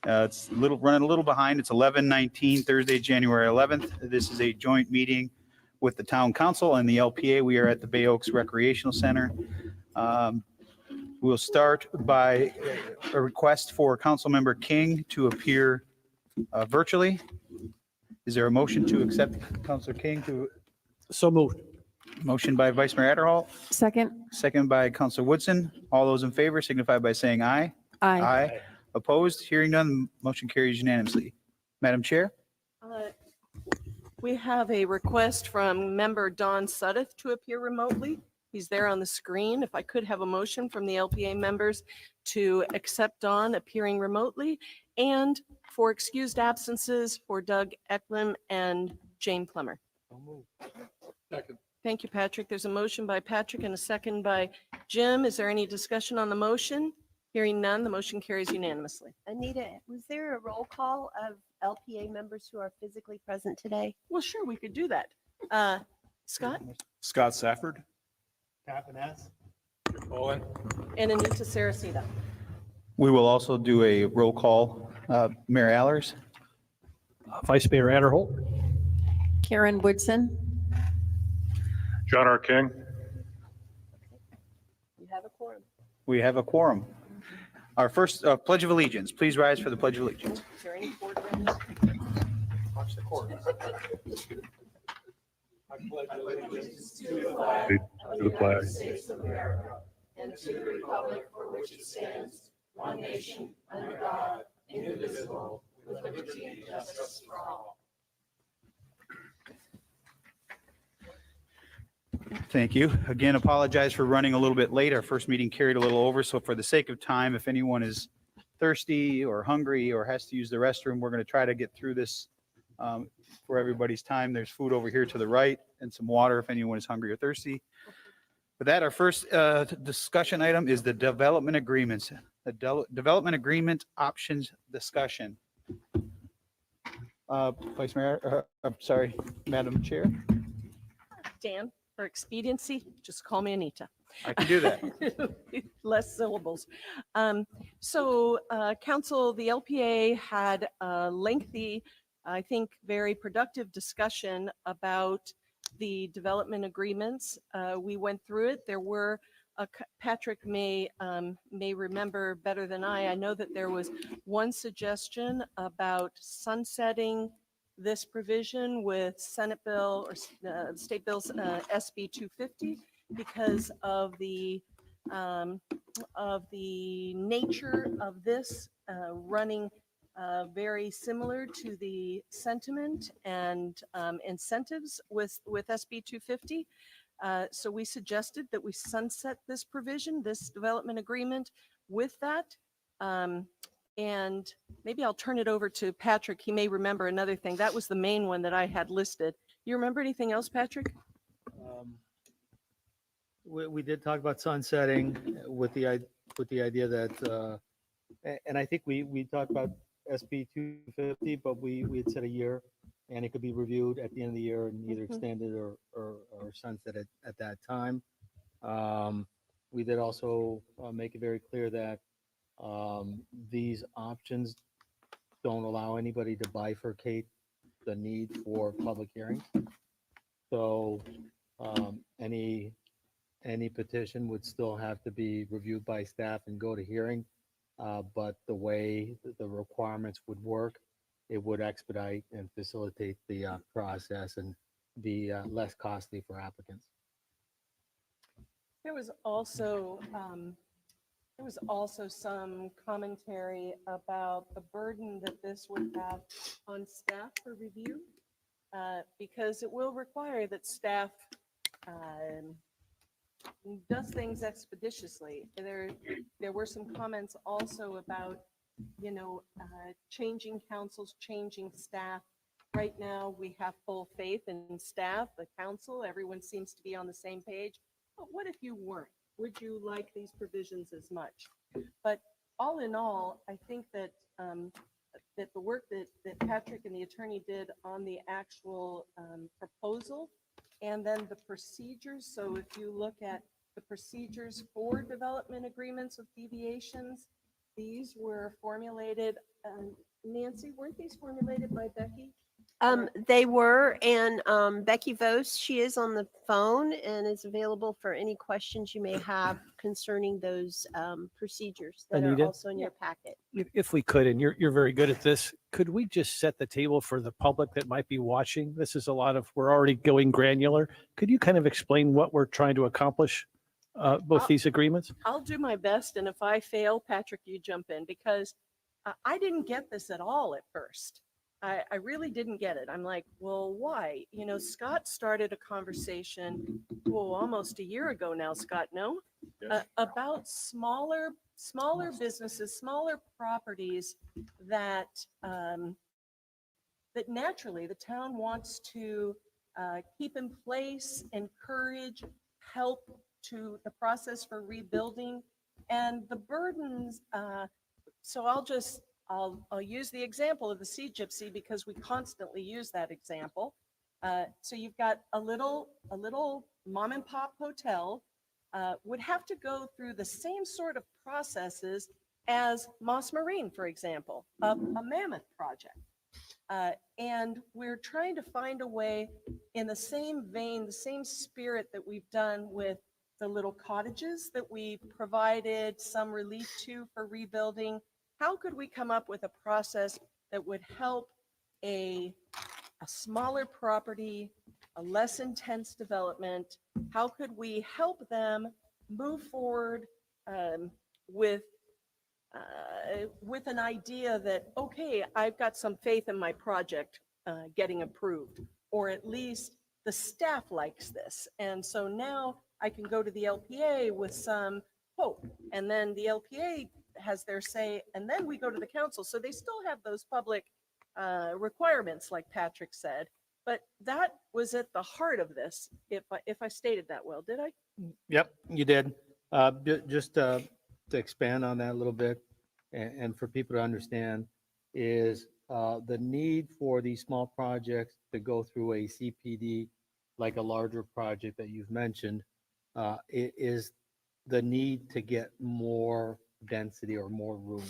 It's running a little behind. It's 11:19, Thursday, January 11th. This is a joint meeting with the town council and the LPA. We are at the Bay Oaks Recreational Center. We'll start by a request for Councilmember King to appear virtually. Is there a motion to accept Councilor King to? So moved. Motion by Vice Mayor Adderhall, Second. second by Councilor Woodson. All those in favor signify by saying aye. Aye. Opposed? Hearing none, motion carries unanimously. Madam Chair? We have a request from member Don Suddeth to appear remotely. He's there on the screen. If I could have a motion from the LPA members to accept Don appearing remotely and for excused absences for Doug Eklund and Jane Plummer. Second. Thank you, Patrick. There's a motion by Patrick and a second by Jim. Is there any discussion on the motion? Hearing none, the motion carries unanimously. Anita, was there a roll call of LPA members who are physically present today? Well, sure, we could do that. Scott Scott Safford. and Anita Saracita. We will also do a roll call. Mayor Allers? Vice Mayor Adderholt. Karen Woodson. John R. King. You have a quorum. We have a quorum. Our first Pledge of Allegiance. Please rise for the Pledge of Allegiance. Is there any board members? Watch the court. To the flag. And to the republic for which it stands, one nation, under God, indivisible, with liberty and justice for all. Thank you. Again, apologize for running a little bit late. Our first meeting carried a little over, so for the sake of time, if anyone is thirsty or hungry or has to use the restroom, we're going to try to get through this for everybody's time. There's food over here to the right and some water if anyone is hungry or thirsty. With that, our first discussion item is the development agreements, the development agreement options discussion. Vice Mayor, I'm sorry, Madam Chair, Dan, for expediency, just call me Anita. I can do that. Less syllables. Council, the LPA had a lengthy, I think, very productive discussion about the development agreements. We went through it. There were, Patrick may remember better than I know that there was one suggestion about sunsetting this provision with Senate Bill or State Bills SB 250 because of the nature of this running very similar to the sentiment and incentives with SB 250. So we suggested that we sunset this provision, this development agreement with that. And maybe I'll turn it over to Patrick. He may remember another thing. That was the main one that I had listed. You remember anything else, Patrick? We did talk about sunsetting with the idea that, and I think we talked about SB 250, but we had said a year, and it could be reviewed at the end of the year and either extended or sunset at that time. We did also make it very clear that these options don't allow anybody to bifurcate the need for public hearings. So any petition would still have to be reviewed by staff and go to hearing. But the way the requirements would work, it would expedite and facilitate the process and be less costly for applicants. There was also some commentary about the burden that this would have on staff for review, because it will require that staff does things expeditiously. There were some comments also about, changing councils, changing staff. Right now, we have full faith in staff, the council, everyone seems to be on the same page. But what if you weren't? Would you like these provisions as much? But all in all, I think that that the work that Patrick and the attorney did on the actual proposal and then the procedures. So if you look at the procedures for development agreements with deviations, these were formulated Nancy, weren't these formulated by Becky? They were, and Becky Vos, she is on the phone and is available for any questions you may have concerning those procedures that Anita? are also in your packet. If we could, and you're very good at this, could we just set the table for the public that might be watching? This is a lot of, we're already going granular. Could you kind of explain what we're trying to accomplish, both these agreements? I'll do my best, and if I fail, Patrick, you jump in, because I didn't get this at all at first. I really didn't get it. I'm like, well, why? You know, Scott started a conversation, almost a year ago now, Scott, no? About smaller businesses, smaller properties that, that naturally the town wants to keep in place, encourage, help to the process for rebuilding, and the burdens. So I'll use the example of the Sea Gypsy because we constantly use that example. So you've got a little mom and pop hotel would have to go through the same sort of processes as Moss Marine, for example, a mammoth project. And we're trying to find a way in the same vein, the same spirit that we've done with the little cottages that we provided some relief to for rebuilding. How could we come up with a process that would help a smaller property, a less intense development? How could we help them move forward with an idea that, okay, I've got some faith in my project getting approved, or at least the staff likes this. And so now I can go to the LPA with some hope, and then the LPA has their say, and then we go to the council. So they still have those public requirements, like Patrick said, but that was at the heart of this, if I stated that well, did I? Yep, you did. Just to expand on that a little bit, and for people to understand, is the need for these small projects to go through a CPD, like a larger project that you've mentioned, it is the need to get more density or more room.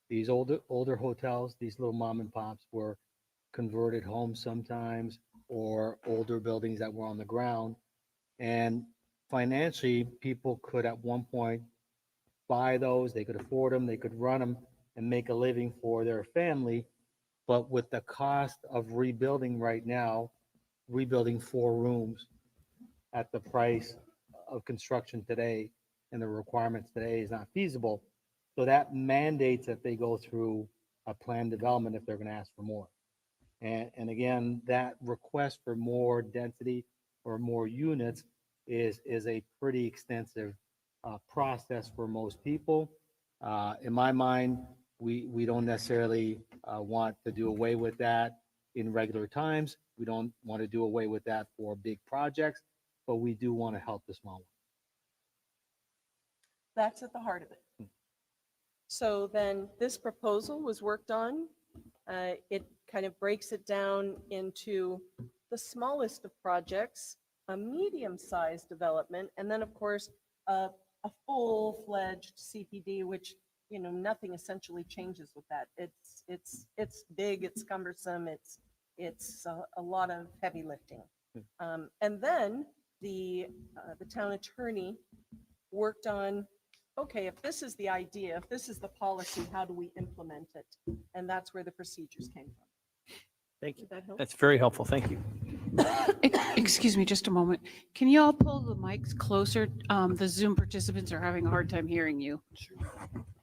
These older hotels, these little mom and pops were converted homes sometimes, or older buildings that were on the ground. And financially, people could at one point buy those, they could afford them, they could run them and make a living for their family. But with the cost of rebuilding right now, rebuilding 4 rooms at the price of construction today and the requirements today is not feasible. So that mandates that they go through a planned development if they're going to ask for more. And again, that request for more density or more units is a pretty extensive process for most people. In my mind, we don't necessarily want to do away with that in regular times. We don't want to do away with that for big projects, but we do want to help the small ones. That's at the heart of it. So then this proposal was worked on. It kind of breaks it down into the smallest of projects, a medium-sized development, and then of course, a full-fledged CPD, which, you know, nothing essentially changes with that. It's big, it's cumbersome, it's a lot of heavy lifting. And then the town attorney worked on, okay, if this is the idea, if this is the policy, how do we implement it? And that's where the procedures came from. Thank you. Did that help? That's very helpful. Thank you. Excuse me, just a moment. Can you all pull the mics closer? The Zoom participants are having a hard time hearing you.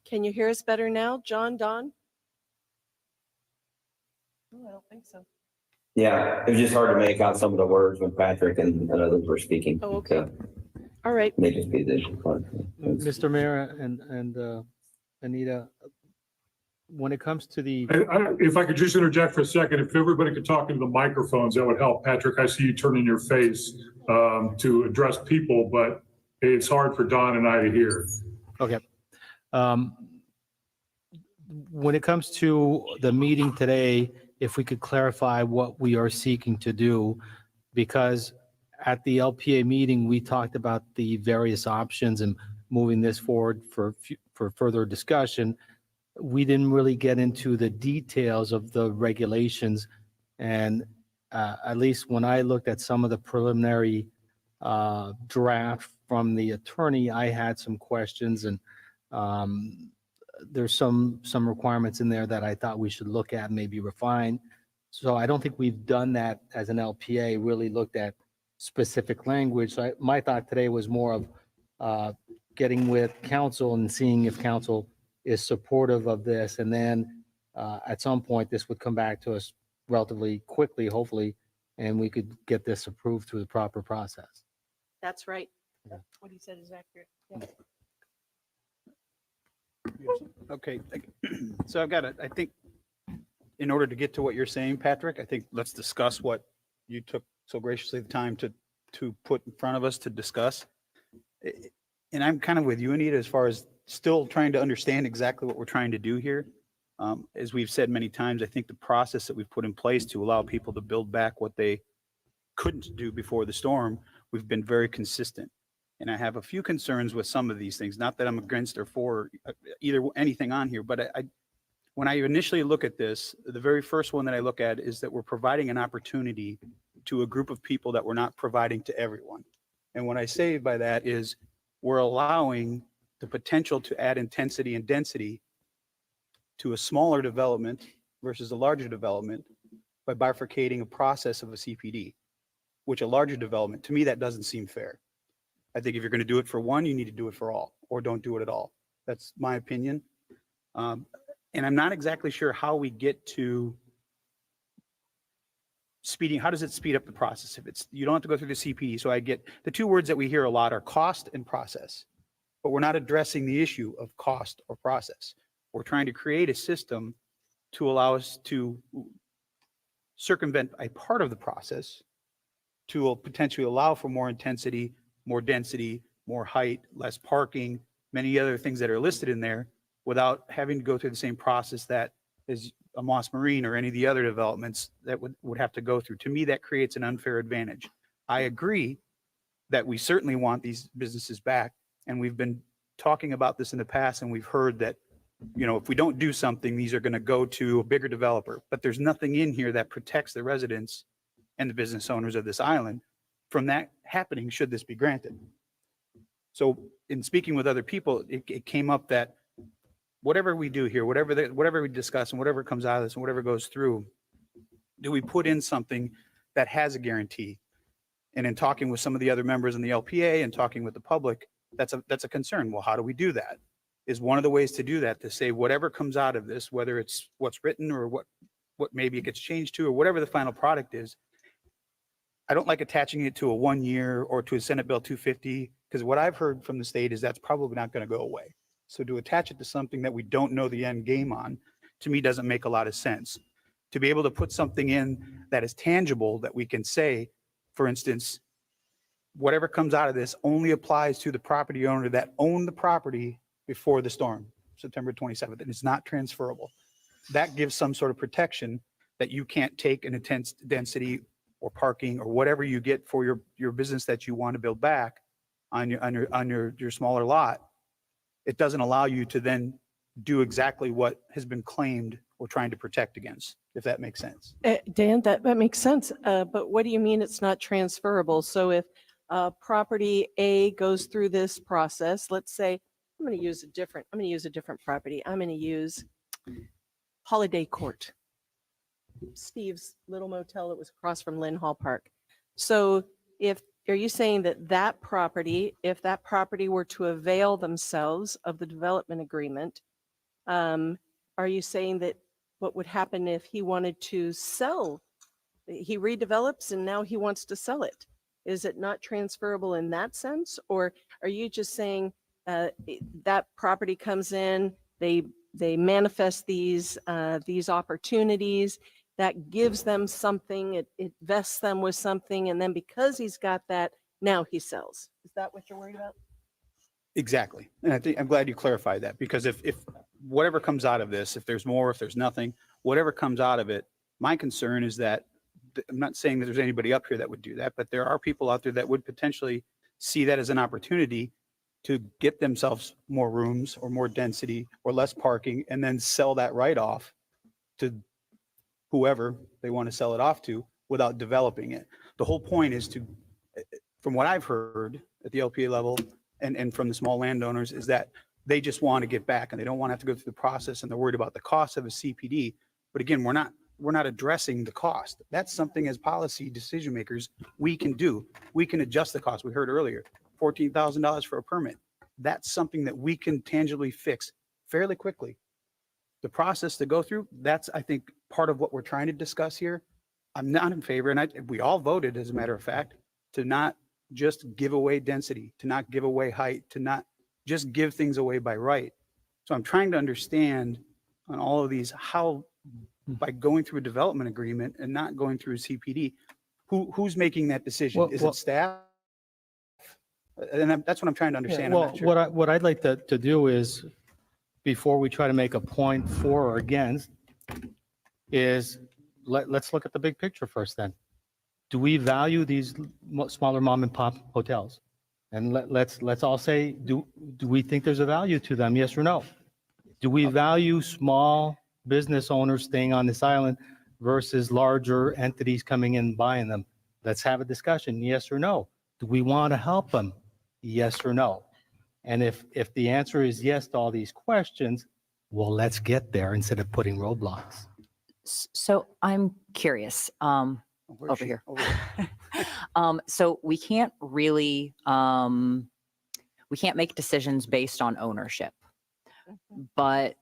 Can you hear us better now, John, Don? Oh, I don't think so. Yeah, it was just hard to make out some of the words when Patrick and others were speaking. Oh, okay. So All right. may just be the. Mr. Mayor and Anita, when it comes to the, If I could just interject for a second, if everybody could talk into the microphones, that would help. Patrick, I see you turning your face to address people, but it's hard for Don and I to hear. okay. When it comes to the meeting today, if we could clarify what we are seeking to do, because at the LPA meeting, we talked about the various options and moving this forward for further discussion. we didn't really get into the details of the regulations. And at least when I looked at some of the preliminary draft from the attorney, I had some questions, and there's some requirements in there that I thought we should look at, and maybe refine. So I don't think we've done that as an LPA, really looked at specific language. So my thought today was more of getting with council and seeing if council is supportive of this. And then at some point, this would come back to us relatively quickly, hopefully, and we could get this approved through the proper process. That's right. Yeah. What he said is accurate. Yeah. Okay, so I've got I think, in order to get to what you're saying, Patrick, I think let's discuss what you took so graciously the time to put in front of us to discuss. And I'm kind of with you, Anita, as far as still trying to understand exactly what we're trying to do here. As we've said many times, I think the process that we've put in place to allow people to build back what they couldn't do before the storm, we've been very consistent. And I have a few concerns with some of these things, not that I'm against or for either anything on here, but when I initially look at this, the very first one that I look at is that we're providing an opportunity to a group of people that we're not providing to everyone. And what I say by that is we're allowing the potential to add intensity and density to a smaller development versus a larger development by bifurcating a process of a CPD, which a larger development, to me, that doesn't seem fair. I think if you're going to do it for one, you need to do it for all, or don't do it at all. That's my opinion. And I'm not exactly sure how we get to speeding. How does it speed up the process? If it's, you don't have to go through the CPD. So I get the two words that we hear a lot are cost and process, but we're not addressing the issue of cost or process. We're trying to create a system to allow us to circumvent a part of the process to potentially allow for more intensity, more density, more height, less parking, many other things that are listed in there without having to go through the same process that is a Moss Marine or any of the other developments that would have to go through. To me, that creates an unfair advantage. I agree that we certainly want these businesses back. And we've been talking about this in the past, and we've heard that, you know, if we don't do something, these are going to go to a bigger developer. But there's nothing in here that protects the residents and the business owners of this island from that happening should this be granted. So in speaking with other people, it came up that whatever we do here, whatever we discuss and whatever comes out of this and whatever goes through, do we put in something that has a guarantee? And in talking with some of the other members in the LPA and talking with the public, that's a concern. Well, how do we do that? Is one of the ways to do that to say whatever comes out of this, whether it's what's written or what maybe it gets changed to or whatever the final product is. I don't like attaching it to a 1 year or to a Senate Bill 250, because what I've heard from the state is that's probably not going to go away. So to attach it to something that we don't know the end game on, to me, doesn't make a lot of sense. To be able to put something in that is tangible that we can say, for instance, whatever comes out of this only applies to the property owner that owned the property before the storm, September 27th, and it's not transferable. That gives some sort of protection that you can't take an intense density or parking or whatever you get for your business that you want to build back on your smaller lot. It doesn't allow you to then do exactly what has been claimed we're trying to protect against, if that makes sense. Dan, that makes sense. But what do you mean it's not transferable? So if property A goes through this process, let's say, I'm going to use a different property. I'm going to use Holiday Court, Steve's little motel that was across from Lynn Hall Park. So are you saying that property, if that property were to avail themselves of the development agreement, are you saying that what would happen if he wanted to sell, he redevelops and now he wants to sell it? Is it not transferable in that sense? Or are you just saying that property comes in, they manifest these opportunities, that gives them something, it vests them with something, and then because he's got that, now he sells? Is that what you're worried about? Exactly. And I think I'm glad you clarified that, because if whatever comes out of this, if there's more, if there's nothing, whatever comes out of it, my concern is that, I'm not saying that there's anybody up here that would do that, but there are people out there that would potentially see that as an opportunity to get themselves more rooms or more density or less parking and then sell that right off to whoever they want to sell it off to without developing it. The whole point is to, from what I've heard at the LPA level and from the small landowners, is that they just want to get back and they don't want to have to go through the process and they're worried about the cost of a CPD. But again, we're not addressing the cost. That's something as policy decision makers we can do. We can adjust the cost. We heard earlier, $14,000 for a permit. That's something that we can tangibly fix fairly quickly. The process to go through, that's, I think, part of what we're trying to discuss here. I'm not in favor, and we all voted, as a matter of fact, to not just give away density, to not give away height, to not just give things away by right. So I'm trying to understand on all of these, how by going through a development agreement and not going through a CPD, who's making that decision? Well, Is well- it staff? And that's what I'm trying to understand. I'm Well, not sure. what I'd like to do is, before we try to make a point for or against, is let's look at the big picture first then. Do we value these smaller mom and pop hotels? And let's all say, do we think there's a value to them? Yes or no? Do we value small business owners staying on this island versus larger entities coming in and buying them? Let's have a discussion. Yes or no? Do we want to help them? Yes or no? And if the answer is yes to all these questions, well, let's get there instead of putting roadblocks. So I'm curious, Where's over she? here. Over here. So we can't really, we can't make decisions based on ownership. But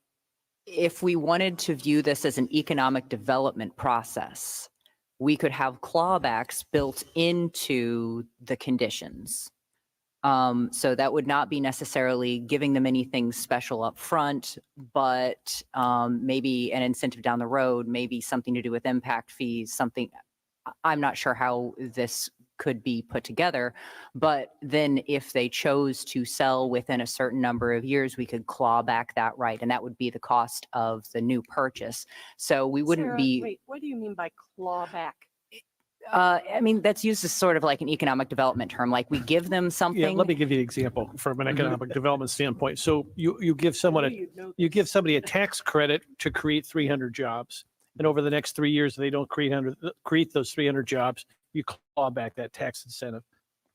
if we wanted to view this as an economic development process, we could have clawbacks built into the conditions. So that would not be necessarily giving them anything special up front, but maybe an incentive down the road, maybe something to do with impact fees, something. I'm not sure how this could be put together, but then if they chose to sell within a certain number of years, we could claw back that right, and that would be the cost of the new purchase. So we wouldn't Sarah, be. Wait, what do you mean by clawback? I mean, that's used as sort of like an economic development term, like we give them something. Yeah, let me give you an example from an economic development standpoint. So you give someone you give somebody a tax credit to create 300 jobs, and over the next 3 years, they don't create those 300 jobs, you claw back that tax incentive.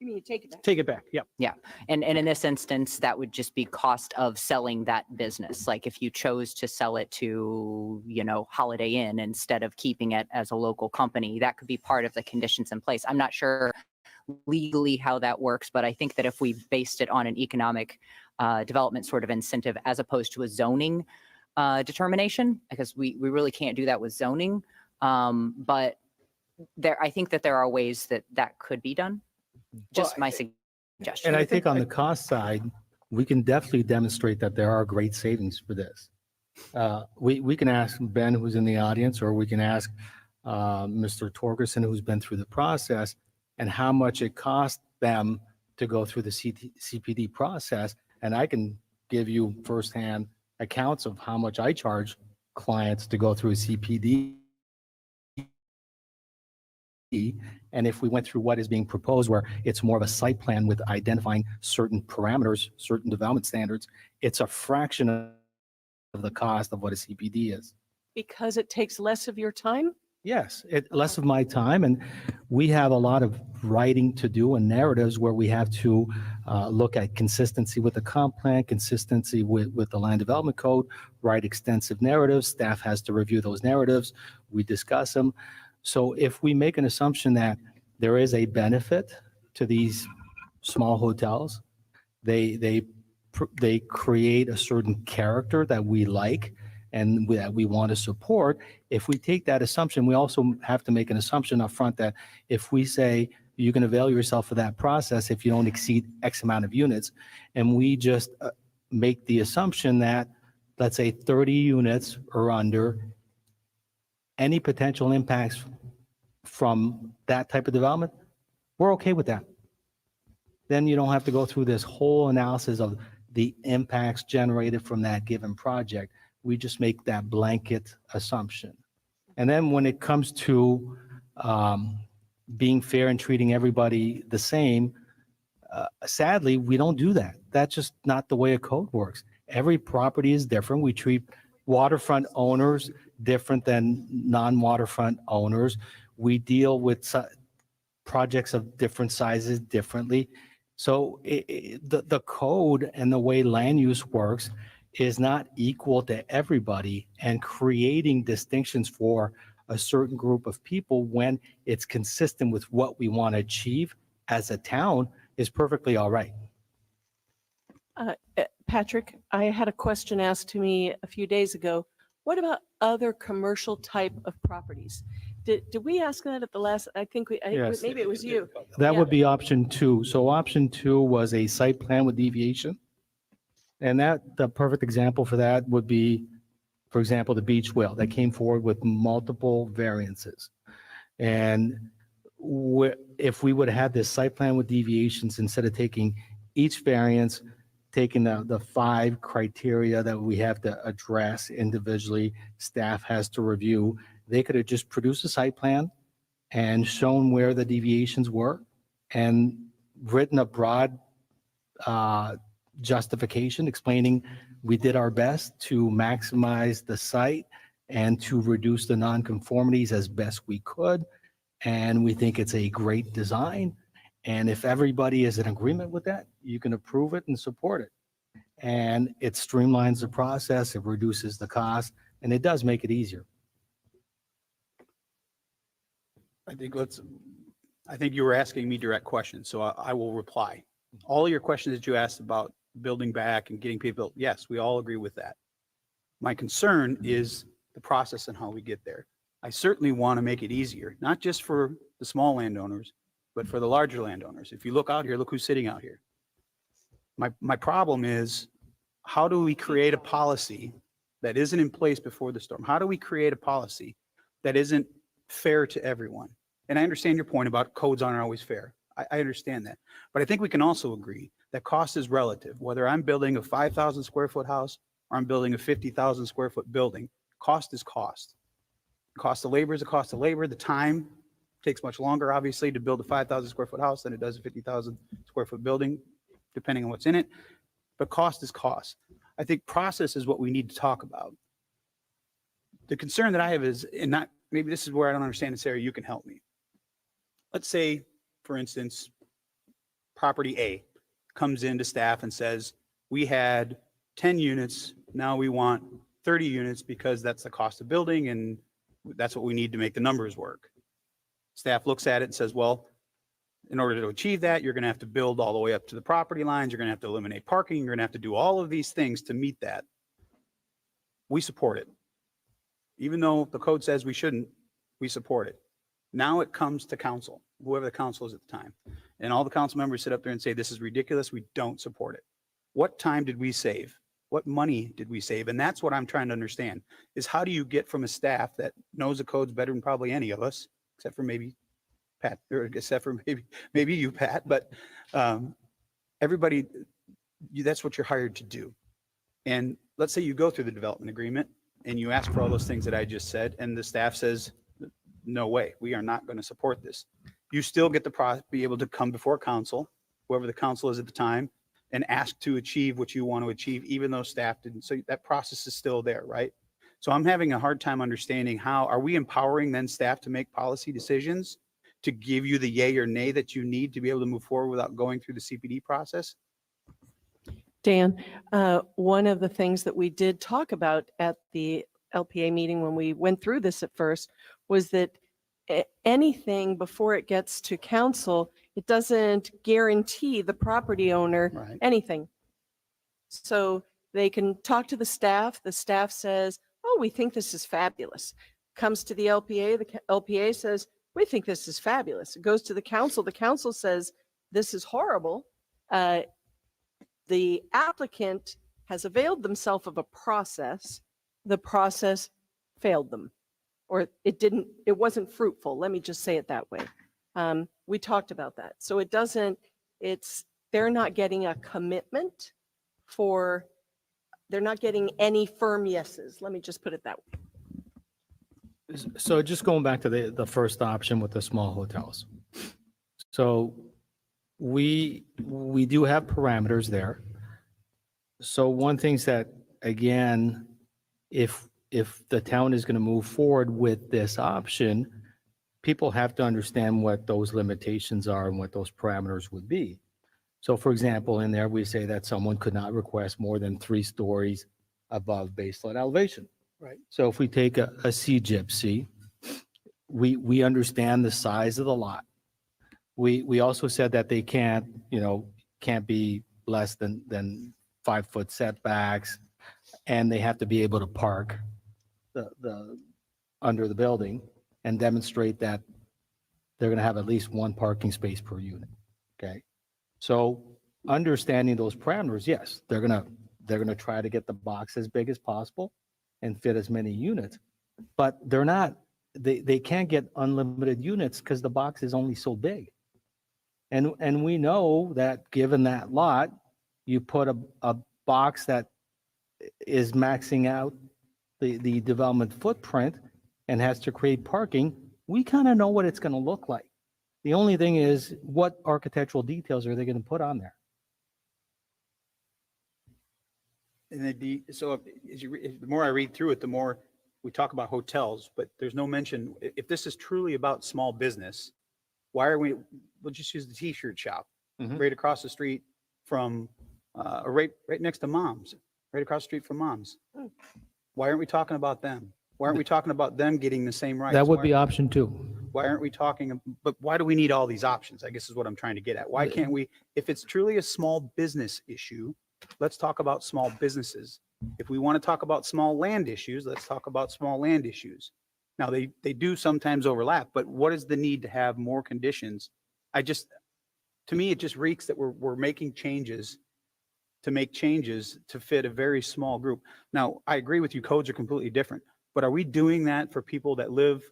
You mean you take it back? Take it back. Yeah. Yeah. And in this instance, that would just be cost of selling that business. Like if you chose to sell it to, Holiday Inn instead of keeping it as a local company, that could be part of the conditions in place. I'm not sure legally how that works, but I think that if we based it on an economic development sort of incentive as opposed to a zoning determination, because we really can't do that with zoning. But I think that there are ways that could be done. Just my suggestion. And I think on the cost side, we can definitely demonstrate that there are great savings for this. We can ask Ben, who's in the audience, or we can ask Mr. Torgerson, who's been through the process, and how much it cost them to go through the CPD process. And I can give you firsthand accounts of how much I charge clients to go through a CPD. And if we went through what is being proposed, where it's more of a site plan with identifying certain parameters, certain development standards, it's a fraction of the cost of what a CPD is. Because it takes less of your time? Yes, less of my time, and we have a lot of writing to do and narratives where we have to look at consistency with the comp plan, consistency with the land development code, write extensive narratives. Staff has to review those narratives. We discuss them. So if we make an assumption that there is a benefit to these small hotels, they create a certain character that we like and that we want to support. If we take that assumption, we also have to make an assumption up front that if we say you can avail yourself of that process if you don't exceed X amount of units, and we just make the assumption that, let's say 30 units or under, any potential impacts from that type of development, we're okay with that. Then you don't have to go through this whole analysis of the impacts generated from that given project. We just make that blanket assumption. And then when it comes to being fair and treating everybody the same, Sadly, we don't do that. That's just not the way a code works. Every property is different. We treat waterfront owners different than non-waterfront owners. We deal with projects of different sizes differently. So the code and the way land use works is not equal to everybody, and creating distinctions for a certain group of people when it's consistent with what we want to achieve as a town is perfectly all right. Patrick, I had a question asked to me a few days ago. What about other commercial type of properties? Did we ask that at the last, I think Yes. maybe it was you. That Yeah. would be option two. So option two was a site plan with deviation. And the perfect example for that would be, for example, the beach whale that came forward with multiple variances. And if we would have had this site plan with deviations, instead of taking each variance, taking the 5 criteria that we have to address individually, staff has to review, they could have just produced a site plan and shown where the deviations were and written a broad justification explaining we did our best to maximize the site and to reduce the nonconformities as best we could. And we think it's a great design. And if everybody is in agreement with that, you can approve it and support it. And it streamlines the process, it reduces the cost, and it does make it easier. I think you were asking me direct questions, so I will reply. All your questions that you asked about building back and getting people, yes, we all agree with that. My concern is the process and how we get there. I certainly want to make it easier, not just for the small landowners, but for the larger landowners. If you look out here, look who's sitting out here. My problem is, how do we create a policy that isn't in place before the storm? How do we create a policy that isn't fair to everyone? And I understand your point about codes aren't always fair. I understand that. But I think we can also agree that cost is relative. Whether I'm building a 5,000 square foot house or I'm building a 50,000 square foot building, cost is cost. Cost of labor is a cost of labor. The time takes much longer, obviously, to build a 5,000 square foot house than it does a 50,000 square foot building, depending on what's in it. But cost is cost. I think process is what we need to talk about. The concern that I have is, and not, maybe this is where I don't understand it, Sarah, you can help me. Let's say, for instance, property A comes into staff and says, we had 10 units, now we want 30 units because that's the cost of building and that's what we need to make the numbers work. Staff looks at it and says, well, in order to achieve that, you're going to have to build all the way up to the property lines. You're going to have to eliminate parking. You're going to have to do all of these things to meet that. We support it. Even though the code says we shouldn't, we support it. Now it comes to council, whoever the council is at the time. And all the council members sit up there and say, this is ridiculous. We don't support it. What time did we save? What money did we save? And that's what I'm trying to understand, is how do you get from a staff that knows the codes better than probably any of us, except for maybe Pat, or except for maybe you, Pat, but everybody, that's what you're hired to do. And let's say you go through the development agreement and you ask for all those things that I just said, and the staff says, no way, we are not going to support this. You still get to be able to come before council, whoever the council is at the time, and ask to achieve what you want to achieve, even though staff didn't. So that process is still there, right? So I'm having a hard time understanding how, are we empowering then staff to make policy decisions to give you the yay or nay that you need to be able to move forward without going through the CPD process? Dan, one of the things that we did talk about at the LPA meeting when we went through this at first was that anything before it gets to council, it doesn't guarantee the property owner Right. anything. So they can talk to the staff says, oh, we think this is fabulous. Comes to the LPA says, we think this is fabulous. It goes to the council says, this is horrible. The applicant has availed themselves of a process. The process failed them, or it wasn't fruitful. Let me just say it that way. We talked about that. So they're not getting a commitment they're not getting any firm yeses. Let me just put it that way. So just going back to the first option with the small hotels. So We do have parameters there. So one thing's that, again, if the town is going to move forward with this option, people have to understand what those limitations are and what those parameters would be. So for example, in there, we say that someone could not request more than 3 stories above baseline elevation. Right. So if we take a CGIPC, we understand the size of the lot. We also said that they can't be less than 5-foot setbacks, and they have to be able to park the under the building and demonstrate that they're going to have at least 1 parking space per unit. Okay. So understanding those parameters, yes, they're going to try to get the box as big as possible and fit as many units, but they can't get unlimited units because the box is only so big. And we know that given that lot, you put a box that is maxing out the development footprint and has to create parking, we kind of know what it's going to look like. The only thing is, what architectural details are they going to put on there? And the more I read through it, the more we talk about hotels, but there's no mention, if this is truly about small business, why are we'll just use the t-shirt shop right across the street from, right next to Mom's, right across the street from Mom's. Why aren't we talking about them? Why aren't we talking about them getting the same rights? That would be option 2. Why aren't we talking, but why do we need all these options? I guess is what I'm trying to get at. Why can't we, if it's truly a small business issue, let's talk about small businesses. If we want to talk about small land issues, let's talk about small land issues. Now, they do sometimes overlap, but what is the need to have more conditions? To me, it just reeks that we're making changes to make changes to fit a very small group. Now, I agree with you, codes are completely different, but are we doing that for people that live,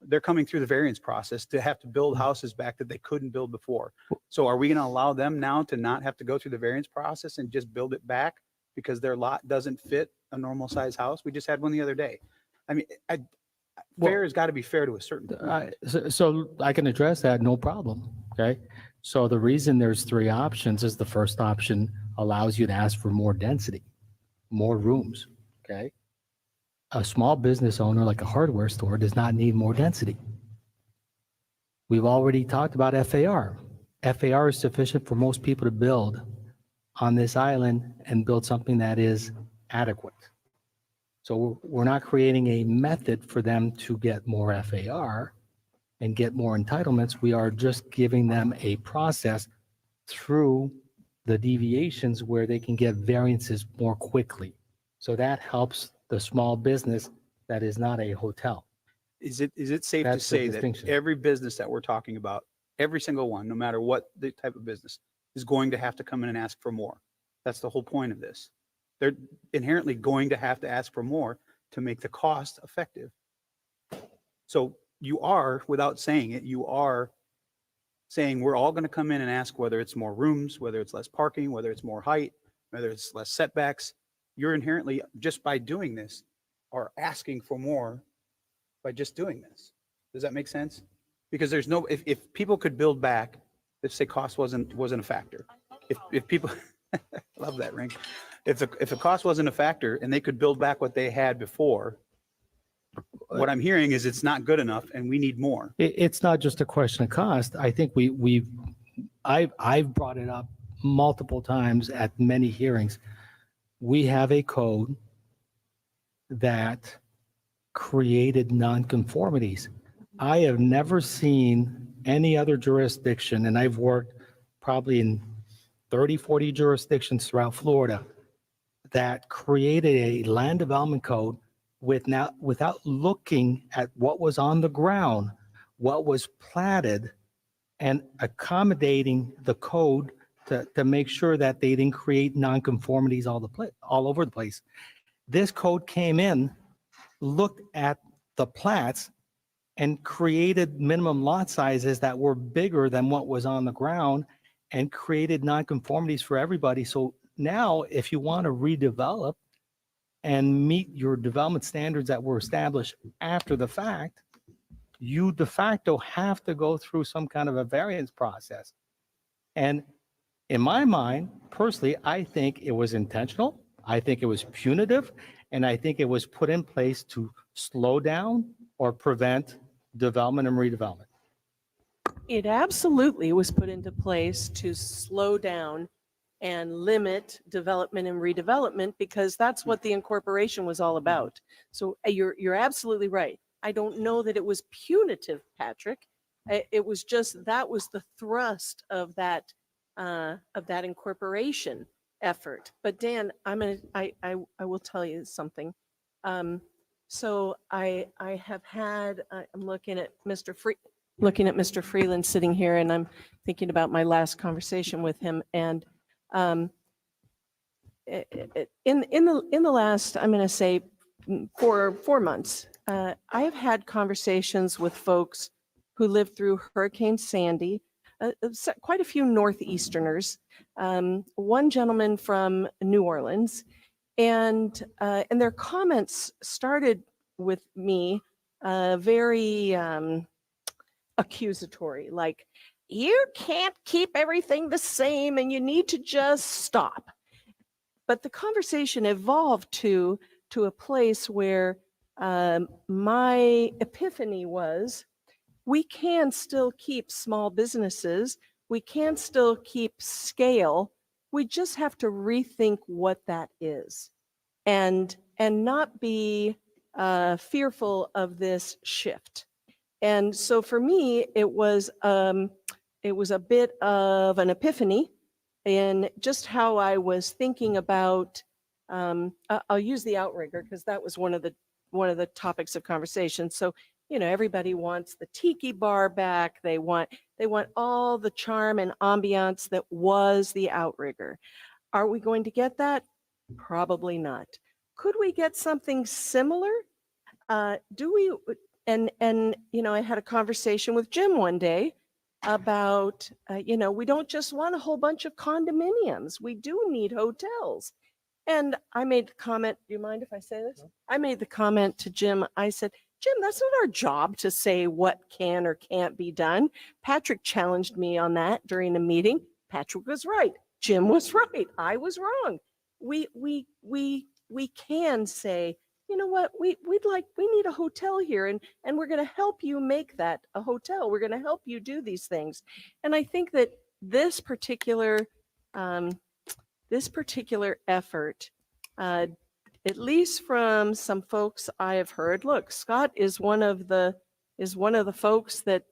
they're coming through the variance process to have to build houses back that they couldn't build before? So are we going to allow them now to not have to go through the variance process and just build it back because their lot doesn't fit a normal size house? We just had one the other day. I mean, fair has got to be fair to a certain point. So I can address that, no problem. Okay. So the reason there's 3 options is the first option allows you to ask for more density, more rooms. Okay. A small business owner like a hardware store does not need more density. We've already talked about FAR. FAR is sufficient for most people to build on this island and build something that is adequate. So we're not creating a method for them to get more FAR and get more entitlements. We are just giving them a process through the deviations where they can get variances more quickly. So that helps the small business that is not a hotel. Is it safe to That's the say that distinction. every business that we're talking about, every single one, no matter what the type of business, is going to have to come in and ask for more? That's the whole point of this. They're inherently going to have to ask for more to make the cost effective. So you are, without saying it, you are saying we're all going to come in and ask whether it's more rooms, whether it's less parking, whether it's more height, whether it's less setbacks. You're inherently, just by doing this, are asking for more by just doing this. Does that make sense? Because there's no, if people could build back, let's say cost wasn't a factor. If people, love that ring. If the cost wasn't a factor and they could build back what they had before, what I'm hearing is it's not good enough and we need more. It's not just a question of cost. I think I've brought it up multiple times at many hearings. We have a code that created nonconformities. I have never seen any other jurisdiction, and I've worked probably in 30, 40 jurisdictions throughout Florida, that created a land development code without looking at what was on the ground, what was platted, and accommodating the code to make sure that they didn't create nonconformities all over the place. This code came in, looked at the plats, and created minimum lot sizes that were bigger than what was on the ground and created nonconformities for everybody. So now if you want to redevelop and meet your development standards that were established after the fact, you de facto have to go through some kind of a variance process. And in my mind, personally, I think it was intentional. I think it was punitive. And I think it was put in place to slow down or prevent development and redevelopment. It absolutely was put into place to slow down and limit development and redevelopment because that's what the incorporation was all about. So you're absolutely right. I don't know that it was punitive, Patrick. It was just that was the thrust of that incorporation effort. But Dan, I will tell you something. So I have had I'm looking at Mr. Freeland sitting here, and I'm thinking about my last conversation with him. And in the last, I'm going to say 4 months, I have had conversations with folks who lived through Hurricane Sandy, quite a few Northeasterners, one gentleman from New Orleans, and their comments started with me very accusatory, like, you can't keep everything the same and you need to just stop. But the conversation evolved to a place where my epiphany was, we can still keep small businesses, we can still keep scale, we just have to rethink what that is and not be fearful of this shift. And so for me, it was a bit of an epiphany in just how I was thinking about. I'll use the outrigger because that was one of the topics of conversation. So everybody wants the tiki bar back. They want all the charm and ambiance that was the outrigger. Are we going to get that? Probably not. Could we get something similar? Do we? And I had a conversation with Jim one day about we don't just want a whole bunch of condominiums. We do need hotels. And I made the comment, do you mind if I say this? I made the comment to Jim. I said, Jim, that's not our job to say what can or can't be done. Patrick challenged me on that during a meeting. Patrick was right. Jim was right. I was wrong. We can say, you know what, we need a hotel here, and we're going to help you make that a hotel. We're going to help you do these things. And I think that this particular effort, at least from some folks I have heard, look, Scott is one of the folks that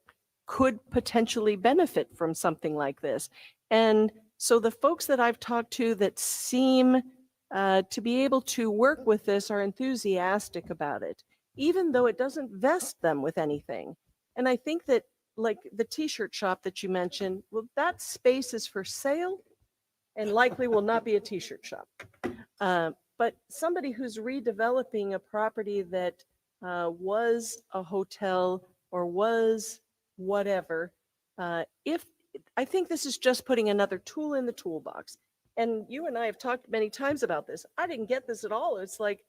could potentially benefit from something like this. And so the folks that I've talked to that seem to be able to work with this are enthusiastic about it, even though it doesn't vest them with anything. And I think that, like the t-shirt shop that you mentioned, well, that space is for sale and likely will not be a t-shirt shop. But somebody who's redeveloping a property that was a hotel or was whatever, I think this is just putting another tool in the toolbox. And you and I have talked many times about this. I didn't get this at all. It's like,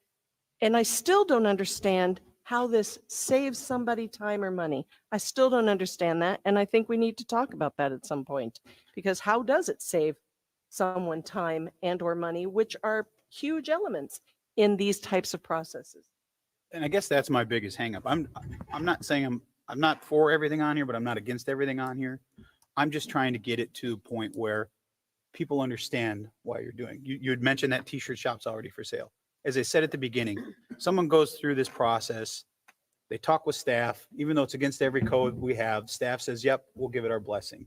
and I still don't understand how this saves somebody time or money. I still don't understand that. And I think we need to talk about that at some point, because how does it save someone time and or money, which are huge elements in these types of processes? And I guess that's my biggest hangup. I'm not saying I'm not for everything on here, but I'm not against everything on here. I'm just trying to get it to a point where people understand why you're doing. You had mentioned that t-shirt shop's already for sale. As I said at the beginning, someone goes through this process, they talk with staff, even though it's against every code we have, staff says, yep, we'll give it our blessing.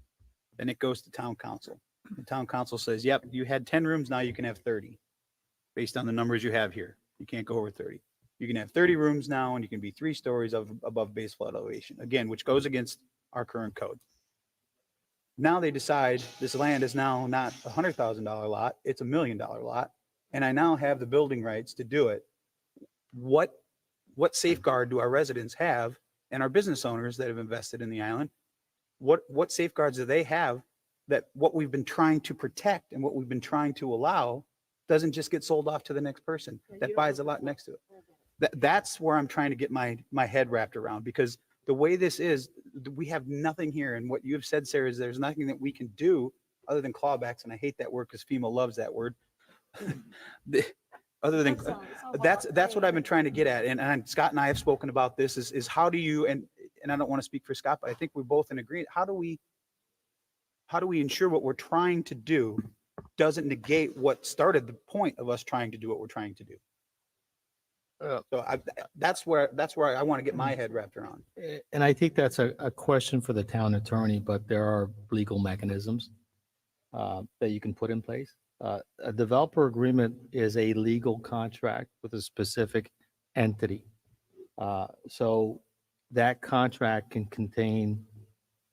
Then it goes to town council. The town council says, yep, you had 10 rooms, now you can have 30. Based on the numbers you have here, you can't go over 30. You can have 30 rooms now, and you can be 3 stories above base flood elevation, again, which goes against our current code. Now they decide this land is now not a $100,000 lot, it's $1 million lot, and I now have the building rights to do it. What safeguard do our residents have and our business owners that have invested in the island? What safeguards do they have that what we've been trying to protect and what we've been trying to allow doesn't just get sold off to the next person that buys a lot next to it? That's where I'm trying to get my head wrapped around, because the way this is, we have nothing here. And what you've said, Sarah, is there's nothing that we can do other than clawbacks, and I hate that word because FEMA loves that word. Other than, that's what I've been trying to get at. And Scott and I have spoken about this is how do you, and I don't want to speak for Scott, but I think we're both in agreement. How do we ensure what we're trying to do doesn't negate what started the point of us trying to do what we're trying to do? So that's where I want to get my head wrapped around. And I think that's a question for the town attorney, but there are legal mechanisms that you can put in place. A developer agreement is a legal contract with a specific entity. So that contract can contain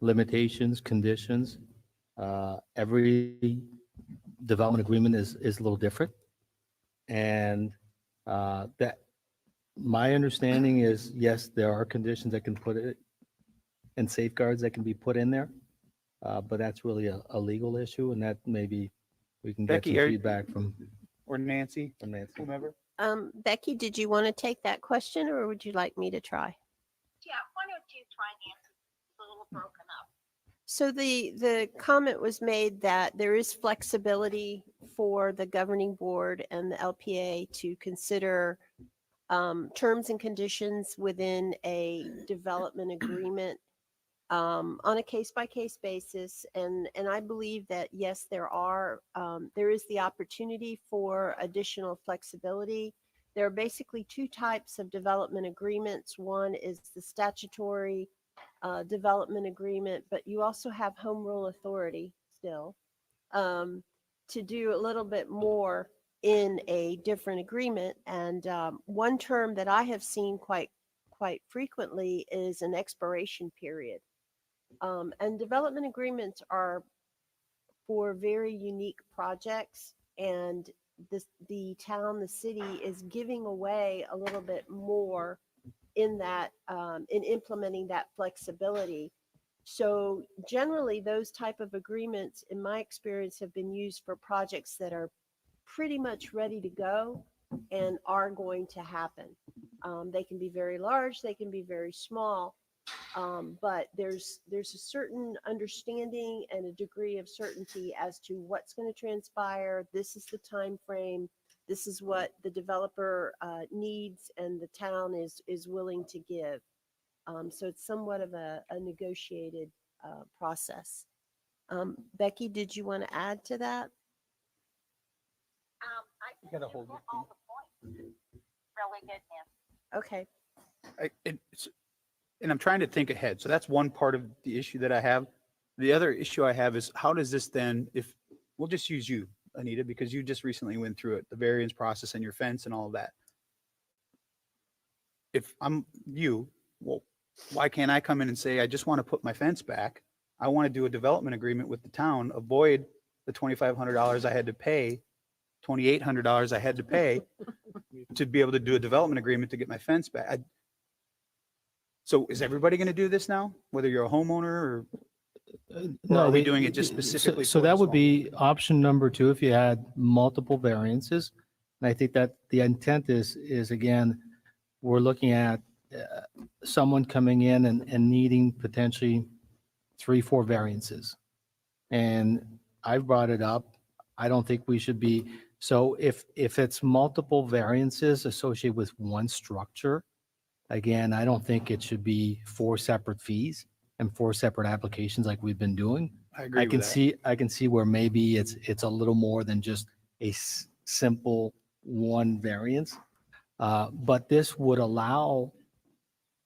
limitations, conditions. Every development agreement is a little different. And that my understanding is, yes, there are conditions that can put it and safeguards that can be put in there. But that's really a legal issue, and that maybe we can get Becky, some feedback from Or Nancy, Nancy. whomever. Becky, did you want to take that question or would you like me to try? Yeah, why don't you try, Nancy? It's a little broken up. So the comment was made that there is flexibility for the governing board and the LPA to consider terms and conditions within a development agreement on a case-by-case basis. And I believe that, yes, there is the opportunity for additional flexibility. There are basically two types of development agreements. One is the statutory development agreement, but you also have home rule authority still to do a little bit more in a different agreement. And one term that I have seen quite frequently is an expiration period. And development agreements are for very unique projects, and the town, the city is giving away a little bit more in that, in implementing that flexibility. So generally, those type of agreements, in my experience, have been used for projects that are pretty much ready to go and are going to happen. They can be very large, they can be very small, but there's a certain understanding and a degree of certainty as to what's going to transpire. This is the time frame. This is what the developer needs and the town is willing to give. So it's somewhat of a negotiated process. Becky, did you want to add to that? I think you hit all the points. Really good, Nancy. Okay. And I'm trying to think ahead. So that's one part of the issue that I have. The other issue I have is how does this then, if we'll just use you, Anita, because you just recently went through it, the variance process and your fence and all of that. If I'm you, well, why can't I come in and say, I just want to put my fence back. I want to do a development agreement with the town, avoid the $2,500 I had to pay, $2,800 I had to pay to be able to do a development agreement to get my fence back. So is everybody going to do this now, whether you're a homeowner or are we doing it just specifically? So for the that would small- be option number two if you had multiple variances. And I think that the intent is again, we're looking at someone coming in and needing potentially 3-4 variances. And I've brought it up. I don't think we should be. So if it's multiple variances associated with one structure, again, I don't think it should be 4 separate fees and 4 separate applications like we've been doing. I agree with that. I can see where maybe it's a little more than just a simple one variance. But this would allow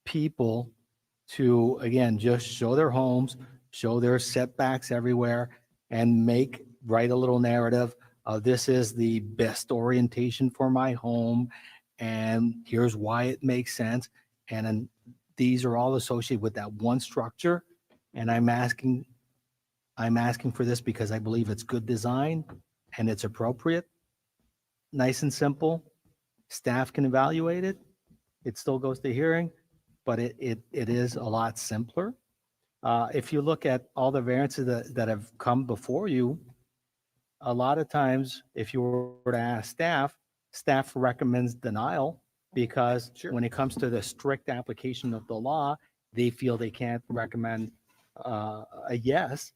people to, again, just show their homes, show their setbacks everywhere, and write a little narrative of this is the best orientation for my home, and here's why it makes sense. And then these are all associated with that one structure. And I'm asking for this because I believe it's good design and it's appropriate. Nice and simple. Staff can evaluate it. It still goes to hearing, but it is a lot simpler. If you look at all the variances that have come before you, a lot of times, if you were to ask staff recommends denial because when it comes to the strict application of the law, they feel they can't recommend a yes.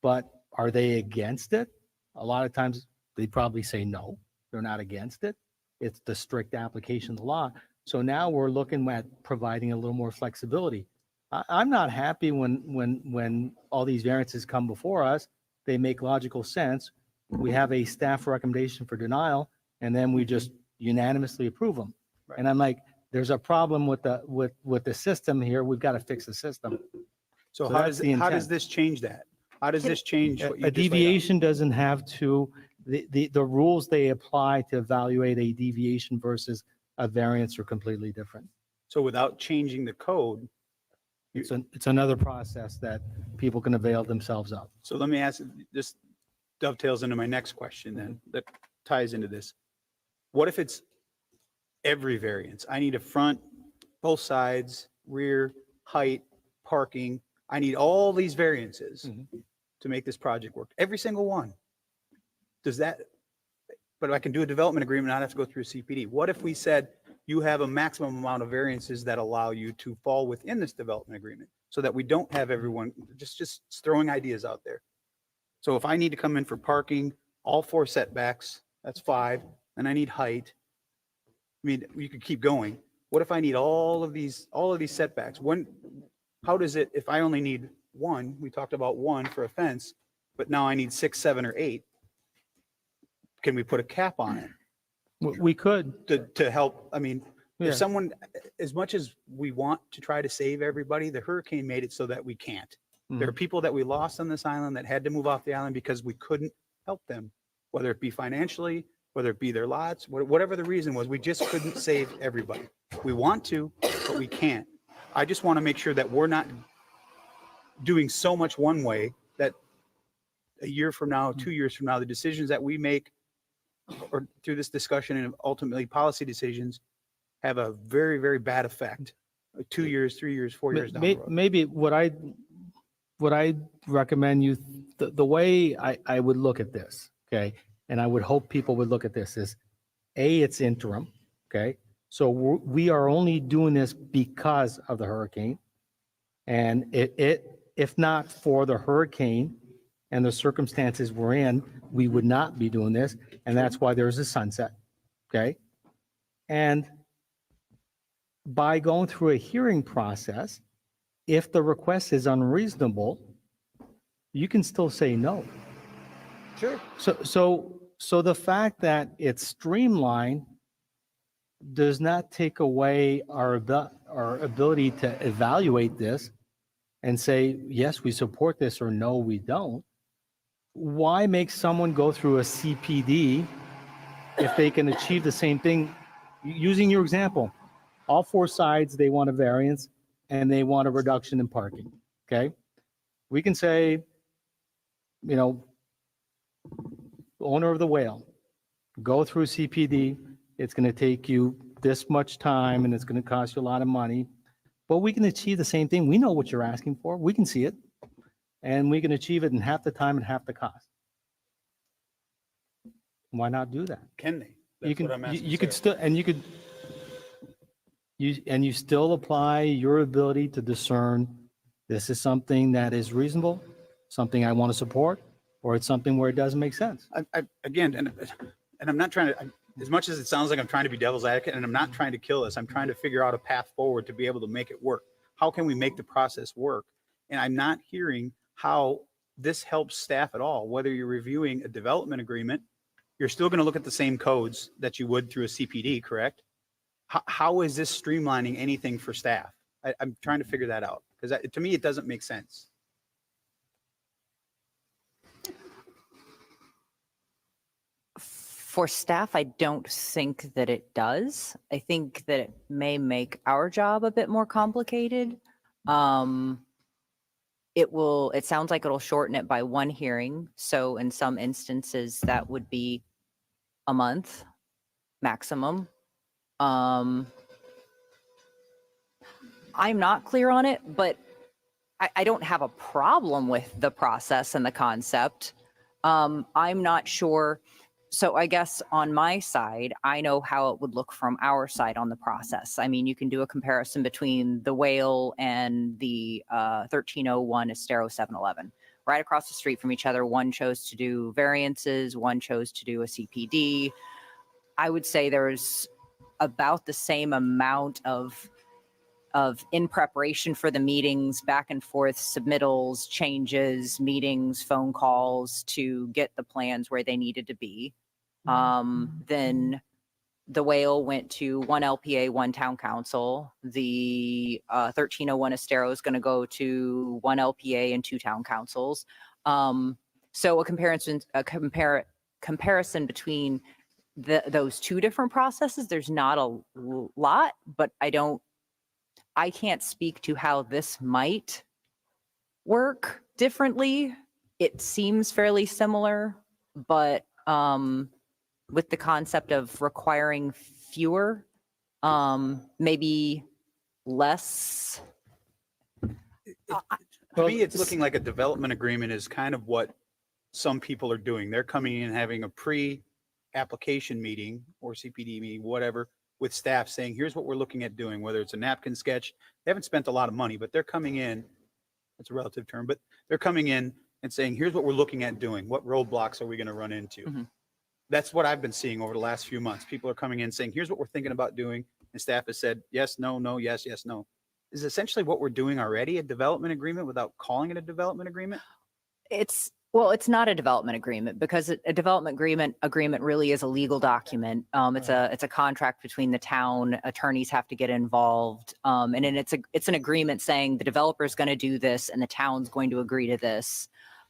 But Are they against it? A lot of times they probably say no, they're not against it. It's the strict application of the law. So now we're looking at providing a little more flexibility. I'm not happy when all these variances come before us. They make logical sense. We have a staff recommendation for denial, and then we just unanimously approve them. Right. And I'm like, there's a problem with the system here. We've got to fix the system. So So how that's does, the how does intent. this change that? How does this change what you A just laid out? deviation doesn't have to, the rules they apply to evaluate a deviation versus a variance are completely different. So without changing the code, It's another process that people can avail themselves of. so let me ask, this dovetails into my next question then, that ties into this. What if it's every variance? I need a front, both sides, rear, height, parking. I need all these variances to make this project work. Every single one. Does that, but I can do a development agreement, not have to go through a CPD. What if we said you have a maximum amount of variances that allow you to fall within this development agreement so that we don't have everyone just throwing ideas out there? So if I need to come in for parking, all 4 setbacks, that's 5, and I need height. I mean, you could keep going. What if I need all of these setbacks? How does it, if I only need 1, we talked about 1 for a fence, but now I need 6, 7, or 8. Can we put a cap on it We could, to help? I mean, yeah. if someone, as much as we want to try to save everybody, the hurricane made it so that we can't. There are people that we lost on this island that had to move off the island because we couldn't help them, whether it be financially, whether it be their lots, whatever the reason was, we just couldn't save everybody. We want to, but we can't. I just want to make sure that we're not doing so much one way that a year from now, 2 years from now, the decisions that we make or through this discussion and ultimately policy decisions have a very, very bad effect. 2 years, 3 years, 4 years down the road. Maybe what I recommend you, the way I would look at this, okay, and I would hope people would look at this is, it's interim, okay? So we are only doing this because of the hurricane. And if not for the hurricane and the circumstances we're in, we would not be doing this. And that's why there's a sunset, okay? And by going through a hearing process, if the request is unreasonable, you can still say no. Sure. So the fact that it's streamlined does not take away our ability to evaluate this and say, yes, we support this, or no, we don't. Why make someone go through a CPD if they can achieve the same thing? Using your example, all 4 sides, they want a variance and they want a reduction in parking, okay? We can say, owner of the whale, go through CPD. It's going to take you this much time and it's going to cost you a lot of money, but we can achieve the same thing. We know what you're asking for. We can see it, and we can achieve it in half the time and half the cost. Why not do that? Can they? You That's what I'm can, asking you could Sarah. still, and you still apply your ability to discern, this is something that is reasonable, something I want to support, or it's something where it doesn't make sense. Again, and I'm not trying to, as much as it sounds like I'm trying to be devil's advocate, and I'm not trying to kill this, I'm trying to figure out a path forward to be able to make it work. How can we make the process work? And I'm not hearing how this helps staff at all. Whether you're reviewing a development agreement, you're still going to look at the same codes that you would through a CPD, correct? How is this streamlining anything for staff? I'm trying to figure that out, because to me, it doesn't make sense. For staff, I don't think that it does. I think that it may make our job a bit more complicated. It sounds like it'll shorten it by 1 hearing. So in some instances, that would be a month maximum. I'm not clear on it, but I don't have a problem with the process and the concept. I'm not sure. So I guess on my side, I know how it would look from our side on the process. I mean, you can do a comparison between the Whale and the 1301 Estero 711. right across the street from each other. One chose to do variances, one chose to do a CPD. I would say there's about the same amount of in preparation for the meetings, back and forth submittals, changes, meetings, phone calls to get the plans where they needed to be. Then the Whale went to one LPA, one town council. The 1301 Estero is going to go to one LPA and two town councils. So a comparison between those two different processes, there's not a lot, but I can't speak to how this might work differently. It seems fairly similar, but with the concept of requiring fewer, maybe less. To me, it's looking like a development agreement is kind of what some people are doing. They're coming in and having a pre-application meeting or CPD meeting, whatever, with staff saying, here's what we're looking at doing, whether it's a napkin sketch. They haven't spent a lot of money, but they're coming in, it's a relative term, but they're coming in and saying, here's what we're looking at doing. What roadblocks are we going to run into? Mhm. That's what I've been seeing over the last few months. People are coming in saying, here's what we're thinking about doing. And staff has said, yes, no, no, yes, yes, no. Is essentially what we're doing already a development agreement without calling it a development agreement? It's not a development agreement because a development agreement really is a legal document. It's a contract between the town. Attorneys have to get involved, and then it's an agreement saying the developer is going to do this and the town's going to agree to this.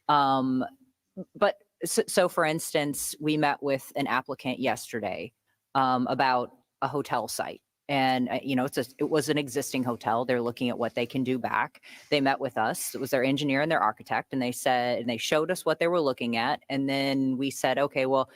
But so for instance, we met with an applicant yesterday about a hotel site. And, it was an existing hotel. They're looking at what they can do back. They met with us. It was their engineer and their architect. And they showed us what they were looking at. And then we said, okay, well,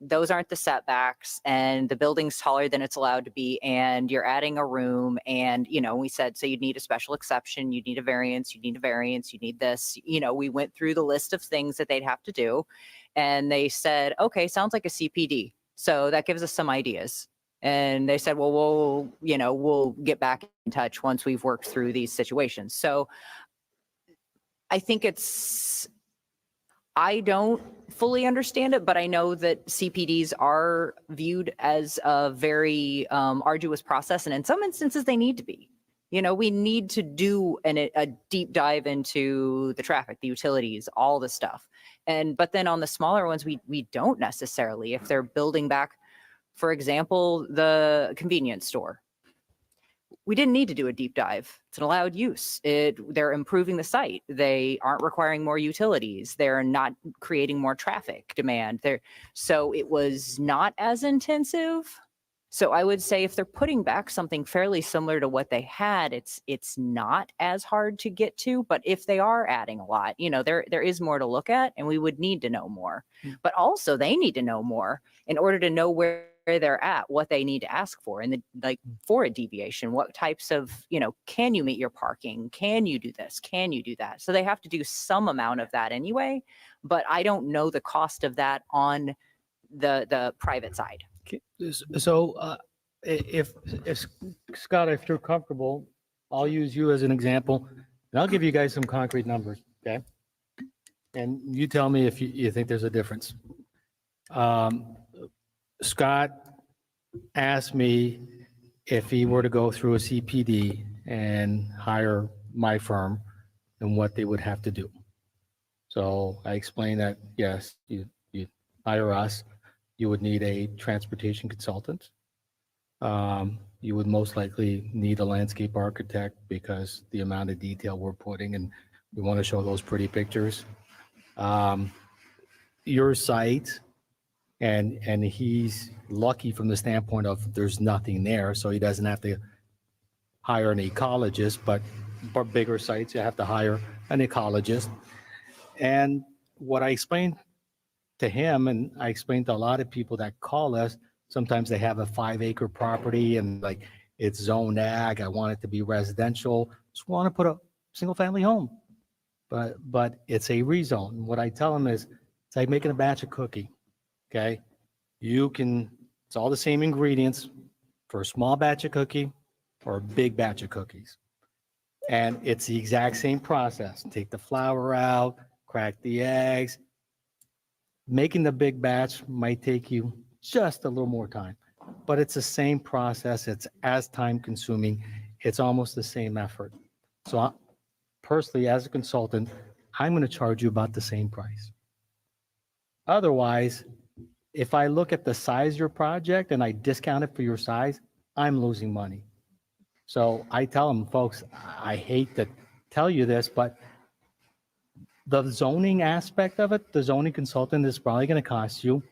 those aren't the setbacks and the building's taller than it's allowed to be. And you're adding a room. And, we said, so you'd need a special exception. You'd need a variance. You need a variance. You need this. We went through the list of things that they'd have to do. And they said, okay, sounds like a CPD. So that gives us some ideas. And they said, well, we'll get back in touch once we've worked through these situations. So I think I don't fully understand it, but I know that CPDs are viewed as a very arduous process. And in some instances, they need to be. We need to do a deep dive into the traffic, the utilities, all the stuff. But then on the smaller ones, we don't necessarily. If they're building back, for example, the convenience store. We didn't need to do a deep dive. It's an allowed use. They're improving the site. They aren't requiring more utilities. They're not creating more traffic demand. So it was not as intensive. So I would say if they're putting back something fairly similar to what they had, it's not as hard to get to. But if they are adding a lot, there is more to look at, and we would need to know more. But also they need to know more in order to know where they're at, what they need to ask for, and for a deviation, what types of, can you meet your parking? Can you do this? Can you do that? So they have to do some amount of that anyway, but I don't know the cost of that on the private side. So if Scott, if you're comfortable, I'll use you as an example, and I'll give you guys some concrete numbers, okay? And you tell me if you think there's a difference. Scott asked me if he were to go through a CPD and hire my firm and what they would have to do. So I explained that, yes, you hire us, you would need a transportation consultant. You would most likely need a landscape architect because the amount of detail we're putting, and we want to show those pretty pictures. Your site, and he's lucky from the standpoint of there's nothing there, so he doesn't have to hire an ecologist, but for bigger sites, you have to hire an ecologist. And what I explained to him, and I explained to a lot of people that call us, sometimes they have a 5-acre property and it's zoned ag, I want it to be residential, just want to put a single family home. But it's a rezone. What I tell them is, it's like making a batch of cookie. Okay, it's all the same ingredients for a small batch of cookie or a big batch of cookies. And it's the exact same process. Take the flour out, crack the eggs. Making the big batch might take you just a little more time, but it's the same process. It's as time consuming. It's almost the same effort. So personally, as a consultant, I'm going to charge you about the same price. Otherwise, if I look at the size of your project and I discount it for your size, I'm losing money. So I tell them, folks, I hate to tell you this, but the zoning aspect of it, the zoning consultant is probably going to cost you,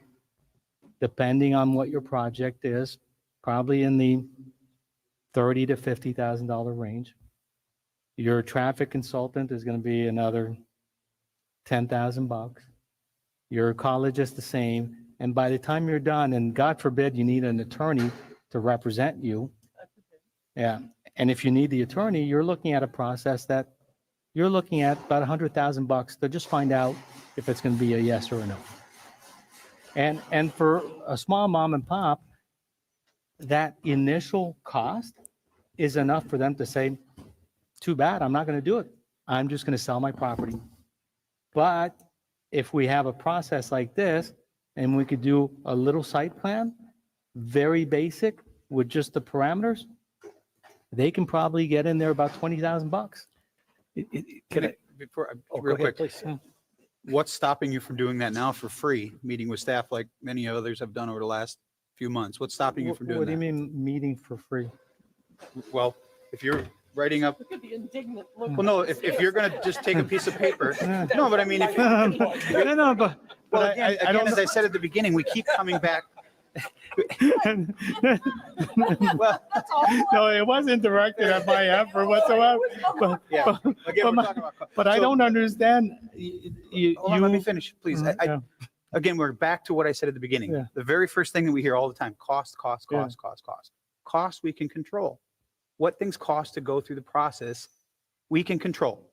depending on what your project is, probably in the $30,000 to $50,000 range. Your traffic consultant is going to be another $10,000. Your college is the same. And by the time you're done, and God forbid you need an attorney to represent you. Yeah. And if you need the attorney, you're looking at a process that you're looking at about $100,000 to just find out if it's going to be a yes or a no. And for a small mom and pop, that initial cost is enough for them to say, too bad, I'm not going to do it. I'm just going to sell my property. But if we have a process like this and we could do a little site plan, very basic with just the parameters, they can probably get in there about $20,000. Can I, before, Oh, real go ahead, quick, please. what's stopping you from doing that now for free, meeting with staff like many others have done over the last few months? What's stopping you from doing What do you that? mean meeting for free? Well, if you're writing up, Look at the indignant look. well, no, if you're going to just take a piece of paper, no, but I mean, if, No, but well, I again, don't as I said at the beginning, we keep coming back. Well, No, it wasn't directed at my effort whatsoever. But, yeah, but, again, we're but, talking about. but I so- don't understand. Hold on, let me finish, please. Yeah. Again, we're back to what I said at the beginning. Yeah. The very first thing that we hear all the time, cost, cost, Yeah. cost, cost, cost. Cost we can control. What things cost to go through the process, we can control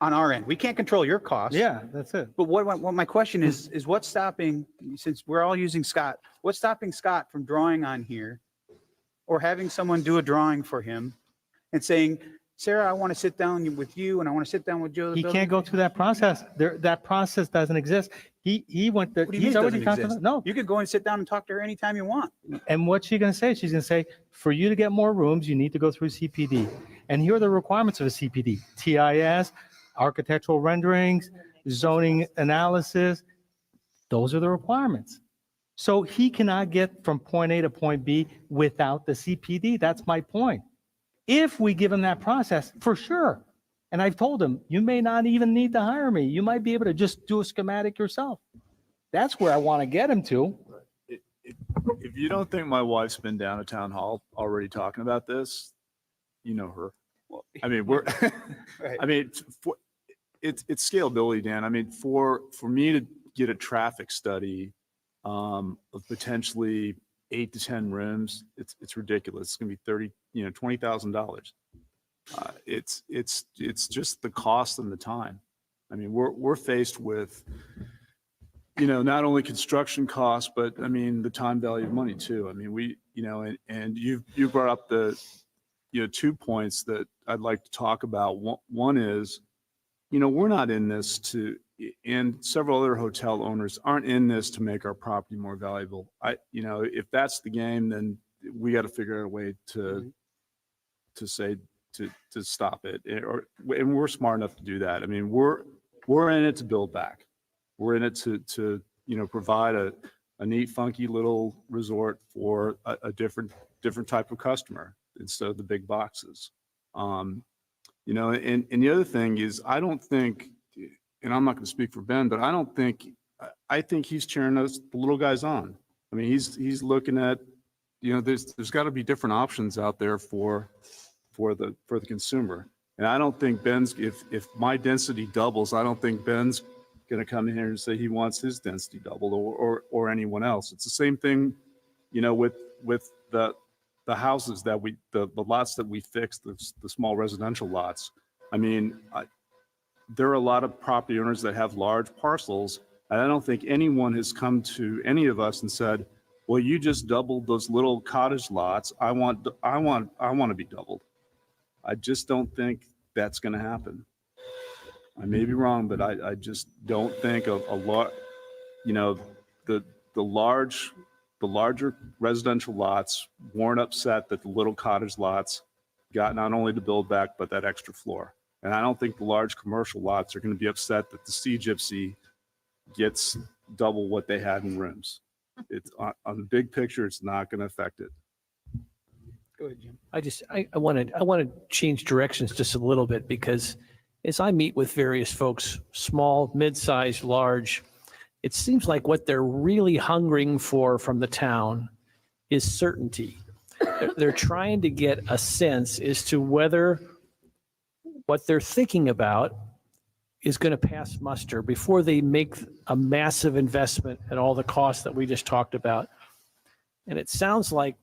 on our end. We can't control your costs. Yeah, that's it. But what my question is what's stopping, since we're all using Scott, what's stopping Scott from drawing on here or having someone do a drawing for him and saying, Sarah, I want to sit down with you and I want to sit down with Joe. the He building can't go through that process. That process doesn't exist. He went there. What do you mean He's it already doesn't talked exist? about, no. You could go and sit down and talk to her anytime you want. And what's she going to say? She's going to say, for you to get more rooms, you need to go through CPD. And here are the requirements of a CPD: TIS, architectural renderings, zoning analysis. Those are the requirements. So he cannot get from point A to point B without the CPD. That's my point. If we give him that process, for sure. And I've told him, you may not even need to hire me. You might be able to just do a schematic yourself. That's where I want to get him to. If you don't think my wife's been down at town hall already talking about this, you know her. I mean, Right. I mean, it's scalability, Dan. I mean, for me to get a traffic study of potentially 8 to 10 rooms, it's ridiculous. It's going to be $20,000. It's just the cost and the time. I mean, we're faced with, not only construction costs, but I mean, the time value of money too. I mean, and you brought up the, 2 points that I'd like to talk about. One is, we're not in this and several other hotel owners aren't in this to make our property more valuable. If that's the game, then we got to figure out a way to stop it. And we're smart enough to do that. I mean, we're in it to build back. We're in it to provide a neat, funky little resort for a different type of customer instead of the big boxes. And the other thing is, I don't think, and I'm not going to speak for Ben, but I think he's cheering us, the little guys on. I mean, he's looking at, there's got to be different options out there for the consumer. And I don't think if my density doubles, I don't think Ben's going to come in here and say he wants his density doubled or anyone else. It's the same thing, with the houses that the lots that we fixed, the small residential lots. I mean, there are a lot of property owners that have large parcels, and I don't think anyone has come to any of us and said, well, you just doubled those little cottage lots. I want to be doubled. I just don't think that's going to happen. I may be wrong, but I just don't think a lot, you know, the larger residential lots weren't upset that the little cottage lots got not only the build back, but that extra floor. And I don't think the large commercial lots are going to be upset that the Sea Gypsy gets double what they had in rooms. It's on the big picture, it's not going to affect it. Go ahead, Jim. I want to change directions just a little bit because as I meet with various folks, small, mid-sized, large, it seems like what they're really hungering for from the town is certainty. They're trying to get a sense as to whether what they're thinking about is going to pass muster before they make a massive investment at all the costs that we just talked about. And it sounds like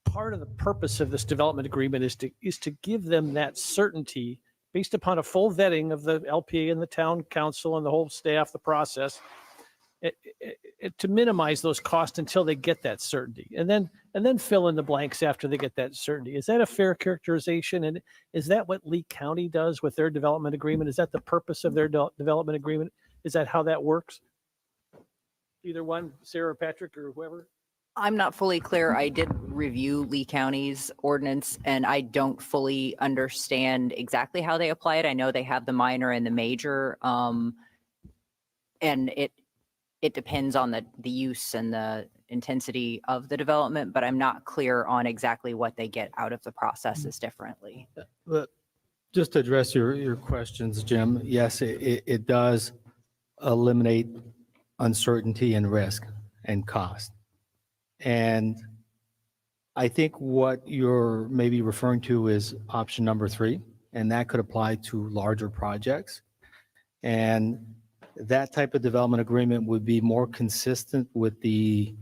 part of the purpose of this development agreement is to give them that certainty based upon a full vetting of the LPA and the town council and the whole staff, the process, to minimize those costs until they get that certainty, and then fill in the blanks after they get that certainty. Is that a fair characterization? And is that what Lee County does with their development agreement? Is that the purpose of their development agreement? Is that how that works? Either one, Sarah, Patrick, or whoever? I'm not fully clear. I did review Lee County's ordinance and I don't fully understand exactly how they apply it. I know they have the minor and the major, and it depends on the use and the intensity of the development, but I'm not clear on exactly what they get out of the processes differently. But just to address your questions, Jim, yes, it does eliminate uncertainty and risk and cost. And I think what you're maybe referring to is option number 3, and that could apply to larger projects. And that type of development agreement would be more consistent with the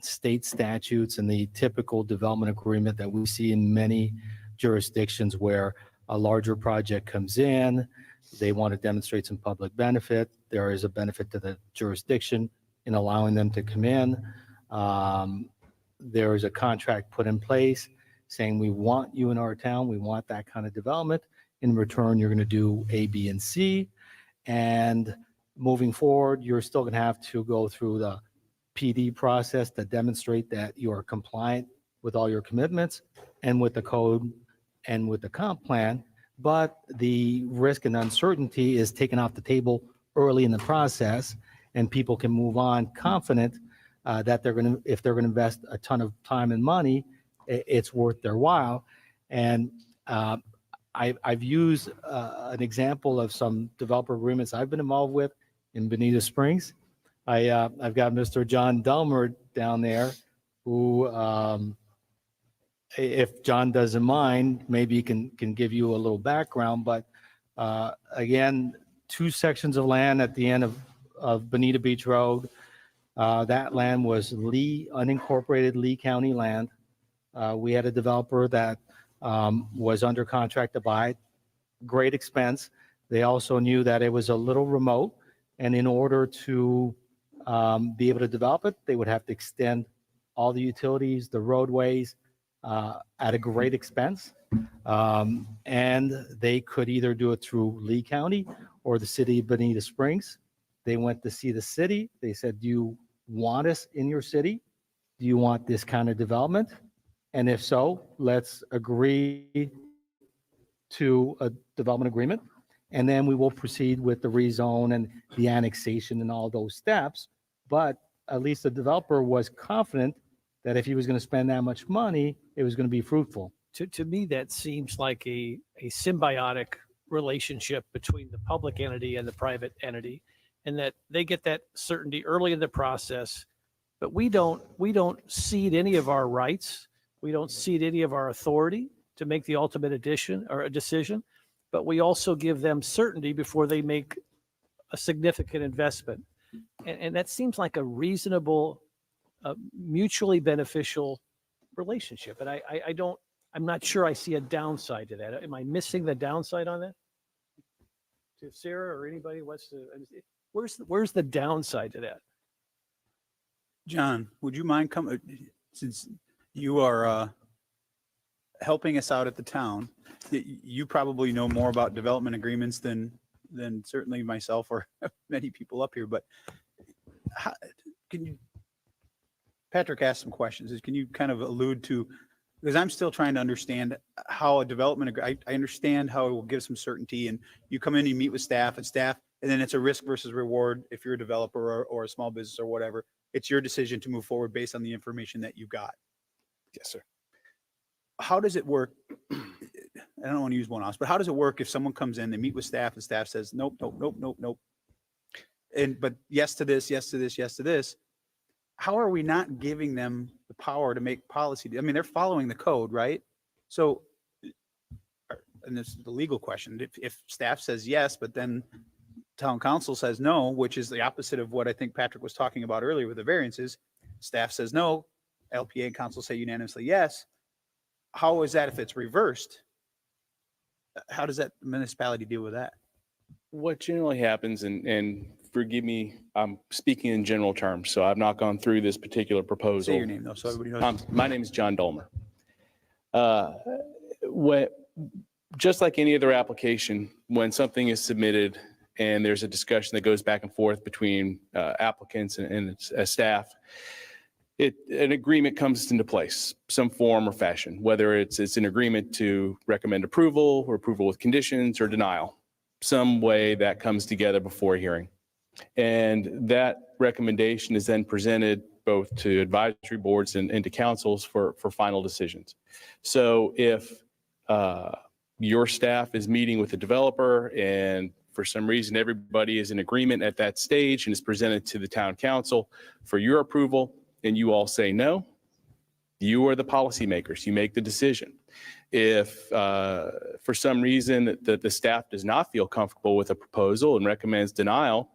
state statutes and the typical development agreement that we see in many jurisdictions where a larger project comes in, they want to demonstrate some public benefit. There is a benefit to the jurisdiction in allowing them to come in. There is a contract put in place saying we want you in our town, we want that kind of development. In return, you're going to do A, B, and C. And moving forward, you're still going to have to go through the PD process to demonstrate that you are compliant with all your commitments and with the code and with the comp plan. But the risk and uncertainty is taken off the table early in the process, and people can move on confident that if they're going to invest a ton of time and money, it's worth their while. And I've used an example of some developer agreements I've been involved with in Bonita Springs. I've got Mr. John Delmer down there who, if John doesn't mind, maybe he can give you a little background. But again, 2 sections of land at the end of Bonita Beach Road. That land was unincorporated Lee County land. We had a developer that was under contract to buy it. Great expense. They also knew that it was a little remote, and in order to be able to develop it, they would have to extend all the utilities, the roadways, at a great expense. And they could either do it through Lee County or the city of Bonita Springs. They went to see the city. They said, do you want us in your city? Do you want this kind of development? And if so, let's agree to a development agreement. And then we will proceed with the rezone and the annexation and all those steps. But at least the developer was confident that if he was going to spend that much money, it was going to be fruitful. To me, that seems like a symbiotic relationship between the public entity and the private entity, and that they get that certainty early in the process, but we don't cede any of our rights. We don't cede any of our authority to make the ultimate addition or a decision, but we also give them certainty before they make a significant investment. And that seems like a reasonable, mutually beneficial relationship. And I'm not sure I see a downside to that. Am I missing the downside on that? To Sarah or anybody, where's the downside to that? John, would you mind coming, since you are helping us out at the town. You probably know more about development agreements than certainly myself or many people up here, but how, can you, Patrick asked some questions. Can you kind of allude to, because I'm still trying to understand how a development, I understand how it will give some certainty, and you come in, you meet with staff, and then it's a risk versus reward. If you're a developer or a small business or whatever, it's your decision to move forward based on the information that you got. Yes, sir. How does it work? I don't want to use one off, but how does it work if someone comes in, they meet with staff and staff says, nope, nope, nope, nope, nope. But yes to this, yes to this, yes to this. How are we not giving them the power to make policy? I mean, they're following the code, right? So, and this is the legal question. If staff says yes, but then town council says no, which is the opposite of what I think Patrick was talking about earlier with the variances, staff says no, LPA and council say unanimously yes. How is that if it's reversed? How does that municipality deal with that? What generally happens, and forgive me, I'm speaking in general terms, so I've not gone through this particular proposal. Say your name though, so everybody knows. My name is John Dolmer. Just like any other application, when something is submitted and there's a discussion that goes back and forth between applicants and staff, an agreement comes into place, some form or fashion, whether it's an agreement to recommend approval or approval with conditions or denial, some way that comes together before a hearing. And that recommendation is then presented both to advisory boards and to councils for final decisions. So if your staff is meeting with the developer and for some reason everybody is in agreement at that stage and is presented to the town council for your approval, and you all say no, you are the policymakers. You make the decision. If for some reason the staff does not feel comfortable with a proposal and recommends denial,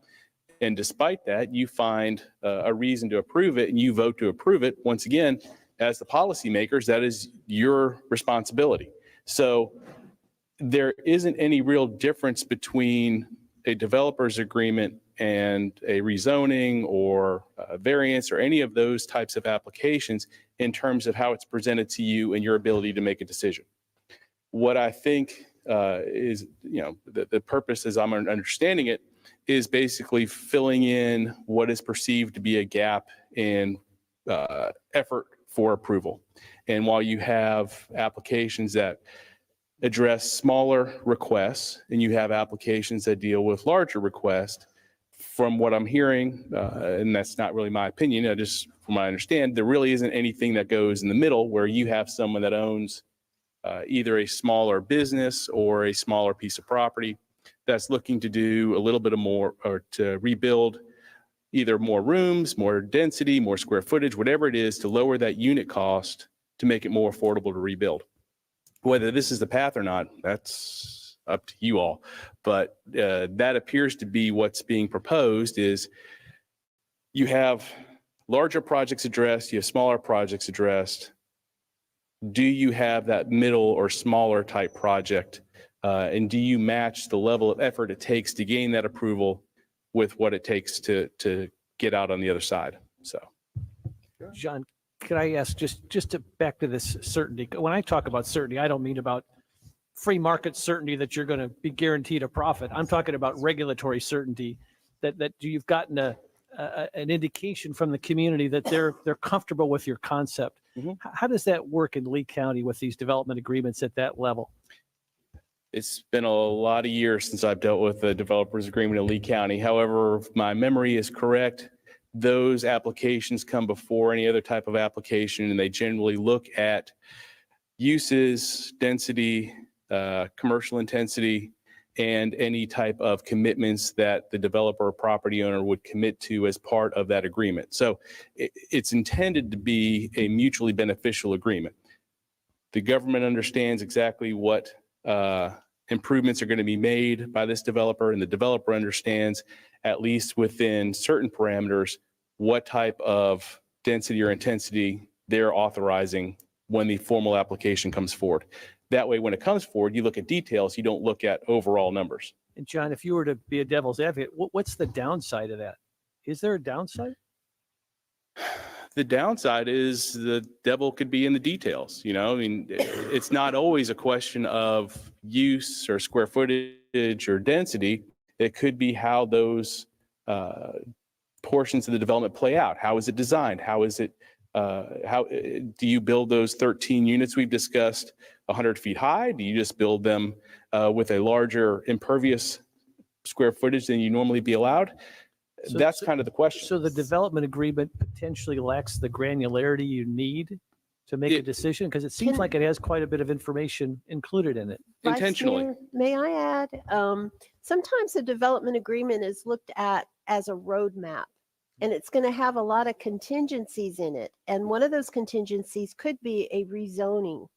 and despite that, you find a reason to approve it and you vote to approve it, once again, as the policymakers, that is your responsibility. So there isn't any real difference between a developer's agreement and a rezoning or a variance or any of those types of applications in terms of how it's presented to you and your ability to make a decision. What I think is, the purpose, as I'm understanding it, is basically filling in what is perceived to be a gap in effort for approval. And while you have applications that address smaller requests and you have applications that deal with larger requests, from what I'm hearing, and that's not really my opinion, just from what I understand, there really isn't anything that goes in the middle where you have someone that owns either a smaller business or a smaller piece of property that's looking to do a little bit of more or to rebuild either more rooms, more density, more square footage, whatever it is to lower that unit cost to make it more affordable to rebuild. Whether this is the path or not, that's up to you all. But that appears to be what's being proposed is you have larger projects addressed, you have smaller projects addressed. Do you have that middle or smaller type project? And do you match the level of effort it takes to gain that approval with what it takes to get out on the other side? So, John, could I ask just to back to this certainty? When I talk about certainty, I don't mean about free market certainty that you're going to be guaranteed a profit. I'm talking about regulatory certainty that you've gotten an indication from the community that they're comfortable with your concept. Mm-hmm. How does that work in Lee County with these development agreements at that level? it's been a lot of years since I've dealt with a developer's agreement in Lee County. However, if my memory is correct, those applications come before any other type of application, and they generally look at uses, density, commercial intensity, and any type of commitments that the developer or property owner would commit to as part of that agreement. So it's intended to be a mutually beneficial agreement. The government understands exactly what improvements are going to be made by this developer, and the developer understands, at least within certain parameters, what type of density or intensity they're authorizing when the formal application comes forward. That way, when it comes forward, you look at details, you don't look at overall numbers. And John, if you were to be a devil's advocate, what's the downside of that? Is there a downside? The downside is the devil could be in the details, you know, I mean, it's not always a question of use or square footage or density. It could be how those portions of the development play out. How is it designed? How is it, how do you build those 13 units we've discussed 100 feet high? Do you just build them with a larger impervious square footage than you normally be allowed? So- That's so- kind of the question. So the development agreement potentially lacks the granularity you need to make a It- decision? Because it seems Can- like it has quite a bit of information included in it. Vice Intentionally. Mayor, may I add, sometimes the development agreement is looked at as a roadmap. And it's going to have a lot of contingencies in it. And one of those contingencies could be a rezoning.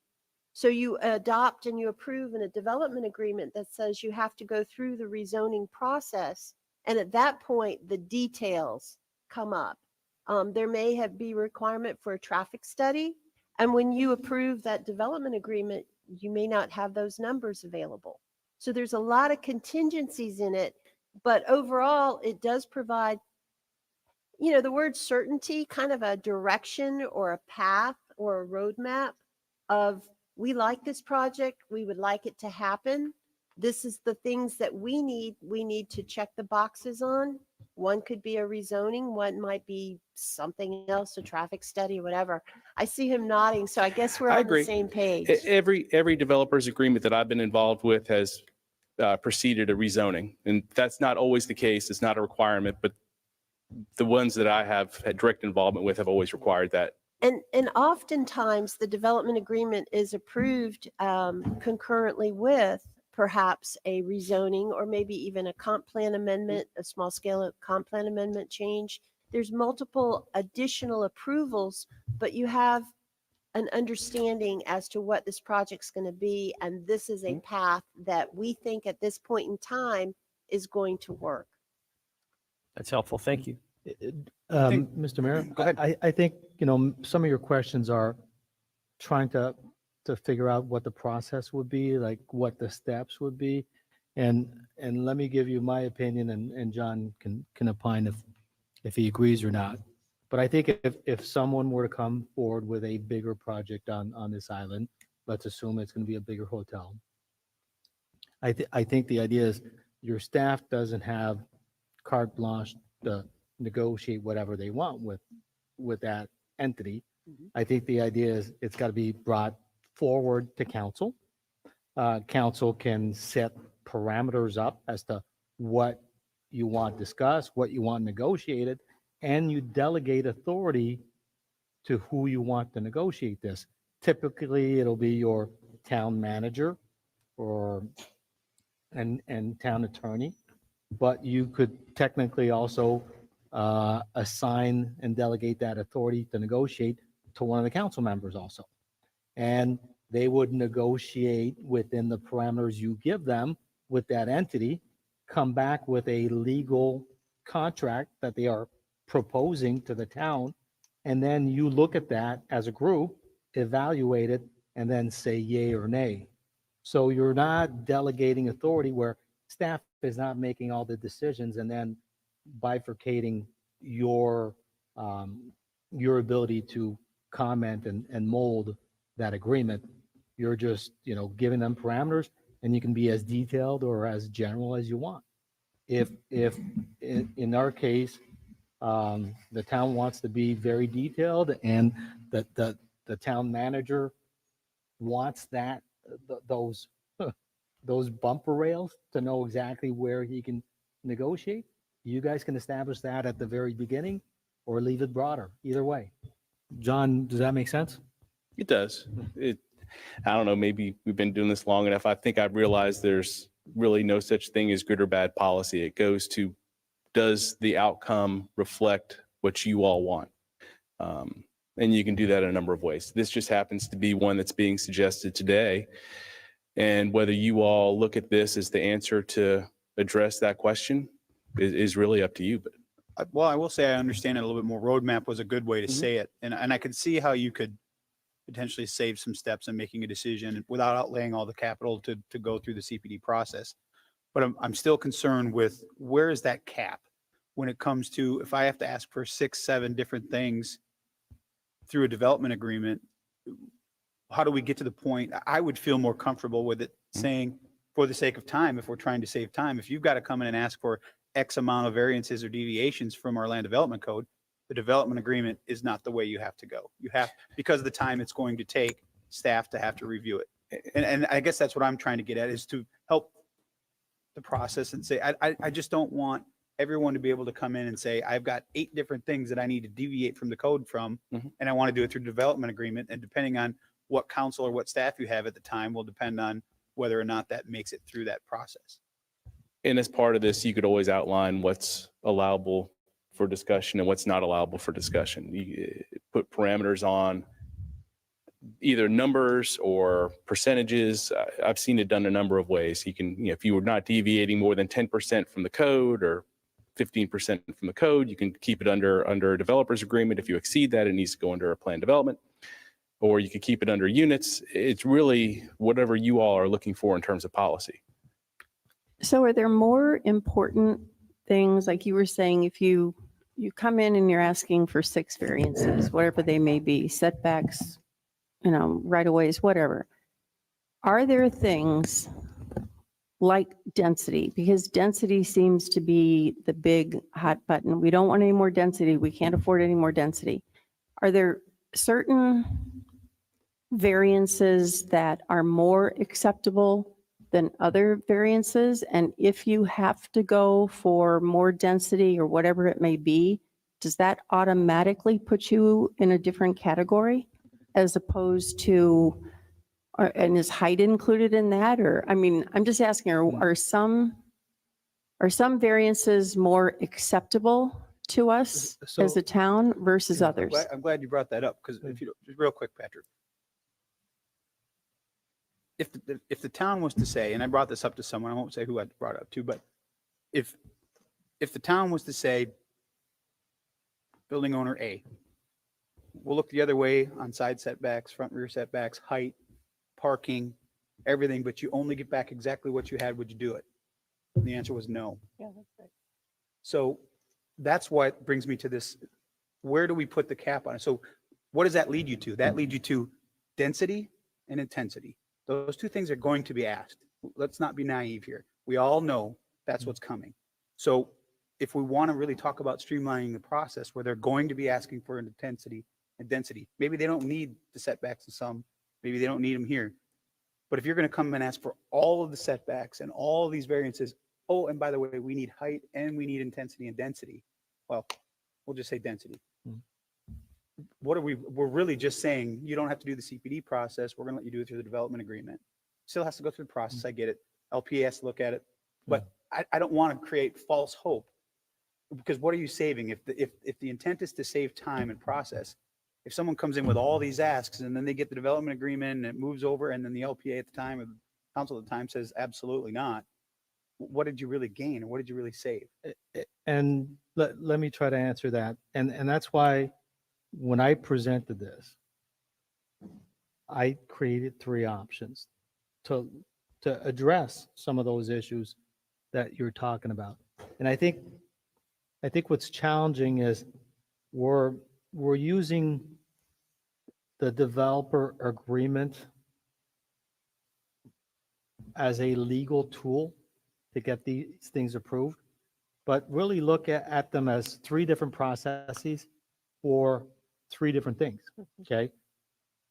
So you adopt and you approve in a development agreement that says you have to go through the rezoning process. And at that point, the details come up. There may be requirement for a traffic study. And when you approve that development agreement, you may not have those numbers available. So there's a lot of contingencies in it, but overall, it does provide, you know, the word certainty, kind of a direction or a path or a roadmap of, we like this project, we would like it to happen. This is the things that we need to check the boxes on. One could be a rezoning, one might be something else, a traffic study, whatever. I see him nodding, so I guess we're I on agree. the same page. Every developer's agreement that I've been involved with has preceded a rezoning. And that's not always the case. It's not a requirement, but the ones that I have had direct involvement with have always required that. And oftentimes the development agreement is approved concurrently with perhaps a rezoning or maybe even a comp plan amendment, a small scale comp plan amendment change. There's multiple additional approvals, but you have an understanding as to what this project's going to be. And this is a path that we think at this point in time is going to work. That's helpful. Thank you. Mr. Mayor, Go ahead. I think, you know, some of your questions are trying to figure out what the process would be, like what the steps would be. And let me give you my opinion, and John can opine if he agrees or not. But I think if someone were to come forward with a bigger project on this island, let's assume it's going to be a bigger hotel. I think the idea is your staff doesn't have carte blanche to negotiate whatever they want with that entity. I think the idea is it's got to be brought forward to council. Council can set parameters up as to what you want discussed, what you want negotiated, and you delegate authority to who you want to negotiate this. Typically, it'll be your town manager or and town attorney, but you could technically also assign and delegate that authority to negotiate to one of the council members also. And they would negotiate within the parameters you give them with that entity, come back with a legal contract that they are proposing to the town. And then you look at that as a group, evaluate it, and then say yay or nay. So you're not delegating authority where staff is not making all the decisions and then bifurcating your ability to comment and mold that agreement. You're just, you know, giving them parameters, and you can be as detailed or as general as you want. If in our case, the town wants to be very detailed and the town manager wants that, those bumper rails to know exactly where he can negotiate, you guys can establish that at the very beginning or leave it broader, either way. John, does that make sense? It does. I don't know, maybe we've been doing this long enough. I think I've realized there's really no such thing as good or bad policy. It goes to, does the outcome reflect what you all want? And you can do that in a number of ways. This just happens to be one that's being suggested today. And whether you all look at this as the answer to address that question is really up to you. But Well, I will say I understand it a little bit more. Roadmap was a good way to say it. And I could see how you could potentially save some steps in making a decision without outlaying all the capital to go through the CPD process. But I'm still concerned with, where is that cap when it comes to, if I have to ask for 6, 7 different things, through a development agreement, how do we get to the point? I would feel more comfortable with it saying, for the sake of time, if we're trying to save time, if you've got to come in and ask for X amount of variances or deviations from our land development code, the development agreement is not the way you have to go. You have, because of the time it's going to take staff to have to review it. And I guess that's what I'm trying to get at, is to help the process and say, I just don't want everyone to be able to come in and say, I've got 8 different things that I need to deviate from the code from, and I want to do it through development agreement. And depending on what council or what staff you have at the time will depend on whether or not that makes it through that process. And as part of this, you could always outline what's allowable for discussion and what's not allowable for discussion. You put parameters on either numbers or percentages. I've seen it done a number of ways. You can, if you were not deviating more than 10% from the code or 15% from the code, you can keep it under a developer's agreement. If you exceed that, it needs to go under a plan development, or you could keep it under units. It's really whatever you all are looking for in terms of policy. So are there more important things, like you were saying, if you come in and you're asking for 6 variances, whatever they may be, setbacks, right of ways, whatever. Are there things like density? Because density seems to be the big hot button. We don't want any more density. We can't afford any more density. Are there certain variances that are more acceptable than other variances? And if you have to go for more density or whatever it may be, does that automatically put you in a different category as opposed to, and is height included in that? Or, I mean, I'm just asking, are some variances more acceptable to us as a town versus others? I'm glad you brought that up, because if you just real quick, Patrick, if the town was to say, and I brought this up to someone, I won't say who I brought it up to, but if the town was to say, building owner A, we'll look the other way on side setbacks, front rear setbacks, height, parking, everything, but you only get back exactly what you had, would you do it? And the answer was no. Yeah, that's right. So that's what brings me to this. Where do we put the cap on it? So what does that lead you to? That leads you to density and intensity. Those 2 things are going to be asked. Let's not be naive here. We all know that's what's coming. So if we want to really talk about streamlining the process where they're going to be asking for intensity and density, maybe they don't need the setbacks in some, maybe they don't need them here. But if you're going to come and ask for all of the setbacks and all of these variances, oh, and by the way, we need height and we need intensity and density. Well, we'll just say density. We're really just saying, you don't have to do the CPD process. We're going to let you do it through the development agreement. Still has to go through the process. I get it. LPA has to look at it, but I don't want to create false hope, because what are you saving? If the intent is to save time and process, if someone comes in with all these asks and then they get the development agreement and it moves over, and then the LPA at the time or the council at the time says absolutely not, what did you really gain, or what did you really save? And let me try to answer that. And that's why when I presented this, I created 3 options to address some of those issues that you're talking about. And I think what's challenging is we're using the developer agreement as a legal tool to get these things approved, but really look at them as 3 different processes for 3 different things, okay?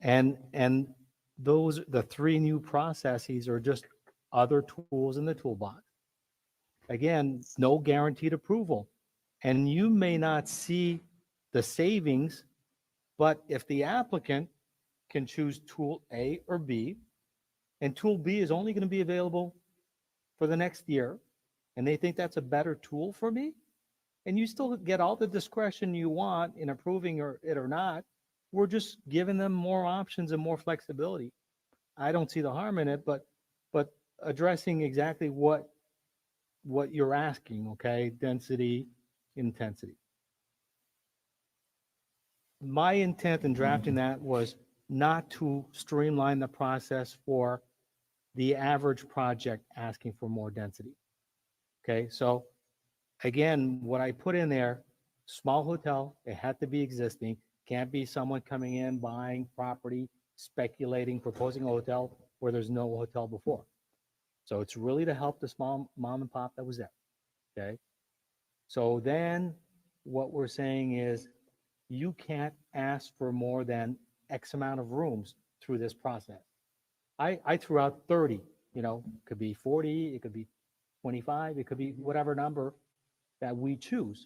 And the 3 new processes are just other tools in the toolbox. Again, no guaranteed approval. And you may not see the savings, but if the applicant can choose tool A or B, and tool B is only going to be available for the next year, and they think that's a better tool for me, and you still get all the discretion you want in approving it or not, we're just giving them more options and more flexibility. I don't see the harm in it, but addressing exactly what you're asking, okay? Density, intensity. My intent in drafting that was not to streamline the process for the average project asking for more density. Okay, so again, what I put in there, small hotel, it had to be existing, Can't be someone coming in, buying property, speculating, proposing a hotel where there's no hotel before. So it's really to help the small mom and pop that was there, okay? So then what we're saying is you can't ask for more than X amount of rooms through this process. I threw out 30, you know, could be 40, it could be 25, it could be whatever number that we choose.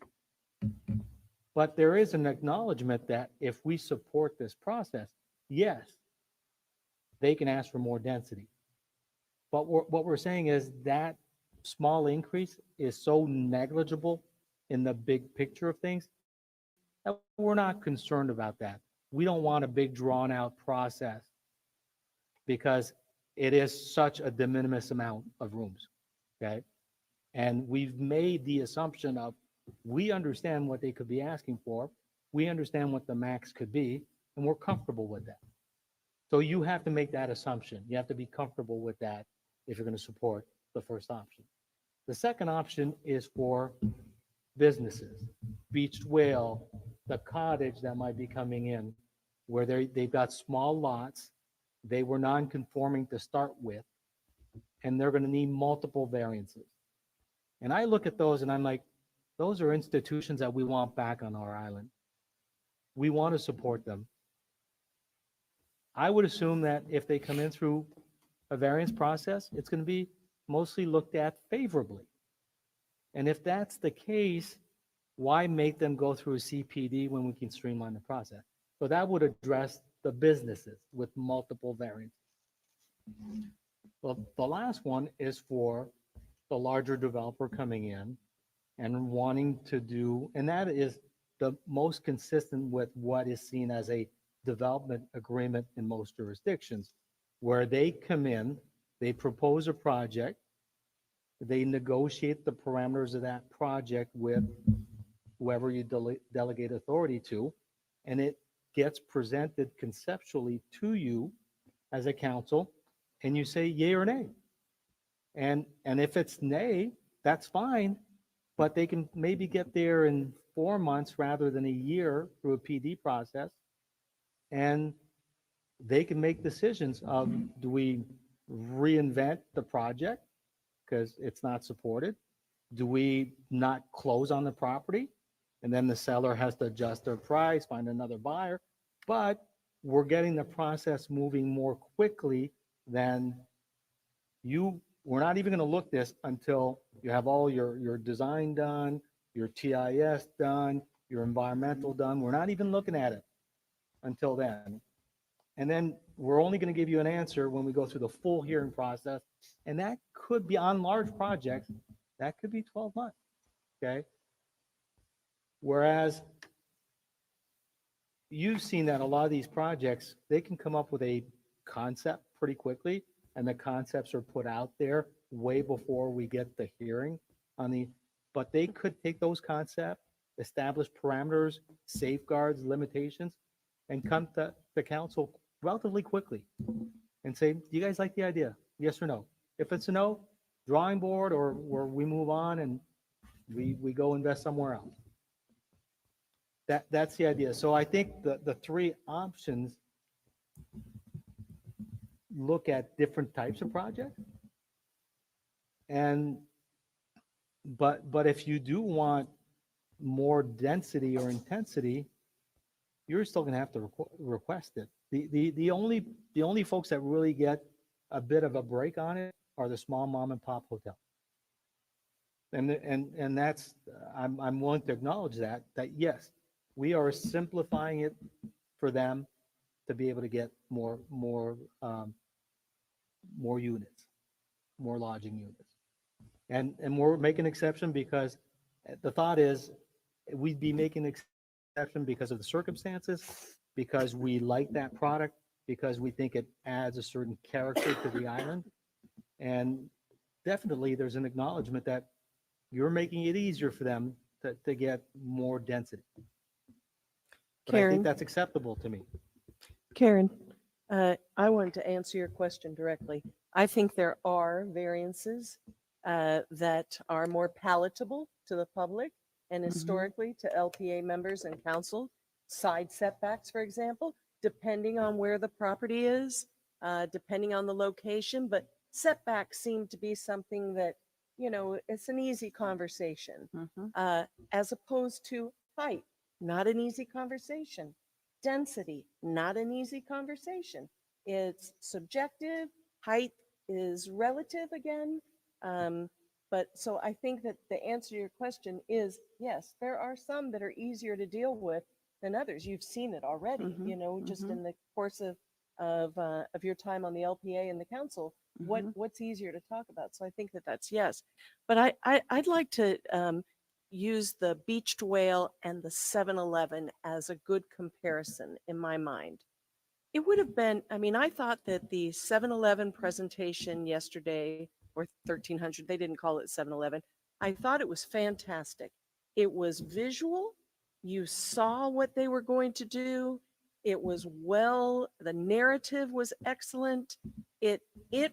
But there is an acknowledgement that if we support this process, yes, they can ask for more density. But what we're saying is that small increase is so negligible in the big picture of things that we're not concerned about that. We don't want a big drawn out process because it is such a de minimis amount of rooms, okay? And we've made the assumption of, we understand what they could be asking for, we understand what the max could be, and we're comfortable with that. So you have to make that assumption. You have to be comfortable with that if you're going to support the first option. The second option is for businesses, beached whale, the cottage that might be coming in, where they've got small lots, they were non-conforming to start with, and they're going to need multiple variances. And I look at those and I'm like, those are institutions that we want back on our island. We want to support them. I would assume that if they come in through a variance process, it's going to be mostly looked at favorably. And if that's the case, why make them go through a CPD when we can streamline the process? So that would address the businesses with multiple variants. Well, the last one is for the larger developer coming in and wanting to do, and that is the most consistent with what is seen as a development agreement in most jurisdictions, where they come in, they propose a project, they negotiate the parameters of that project with whoever you delegate authority to, and it gets presented conceptually to you as a council, and you say yay or nay. And if it's nay, that's fine, but they can maybe get there in 4 months rather than a year through a PD process. And they can make decisions of, do we reinvent the project because it's not supported? Do we not close on the property? And then the seller has to adjust their price, find another buyer. But we're getting the process moving more quickly than we're not even going to look this until you have all your design done, your TIS done, your environmental done. We're not even looking at it until then. And then we're only going to give you an answer when we go through the full hearing process. And that could be on large projects, that could be 12 months, okay? Whereas you've seen that a lot of these projects, they can come up with a concept pretty quickly, and the concepts are put out there way before we get the hearing but they could take those concepts, establish parameters, safeguards, limitations, and come to the council relatively quickly and say, do you guys like the idea? Yes or no? If it's a no, drawing board, or we move on and we go invest somewhere else. That's the idea. So I think the three options look at different types of projects. But if you do want more density or intensity, you're still going to have to request it. The only folks that really get a bit of a break on it are the small mom and pop hotel. And that's, I'm willing to acknowledge that yes, we are simplifying it for them to be able to get more units, more lodging units. And we're making an exception because the thought is we'd be making an exception because of the circumstances, because we like that product, because we think it adds a certain character to the island. And definitely there's an acknowledgement that you're making it easier for them to get more density. But I Karen? think that's acceptable to me. Karen, I wanted to answer your question directly. I think there are variances that are more palatable to the public and historically to LPA members and council. side setbacks, for example, depending on where the property is, depending on the location, but setbacks seem to be something that, it's an easy conversation, as opposed to height, not an easy conversation. Density, not an easy conversation. It's subjective. Height is relative again. But so I think that the answer to your question is yes, there are some that are easier to deal with than others. You've seen it already, just in the course of your time on the LPA and the council, what's easier to talk about. So I think that that's yes. But I'd like to use the beached whale and the 7-Eleven as a good comparison in my mind. It would have been, I thought that the 7-Eleven presentation yesterday, or 1300, they didn't call it 7-Eleven. I thought it was fantastic. It was visual. You saw what they were going to do. It was the narrative was excellent. It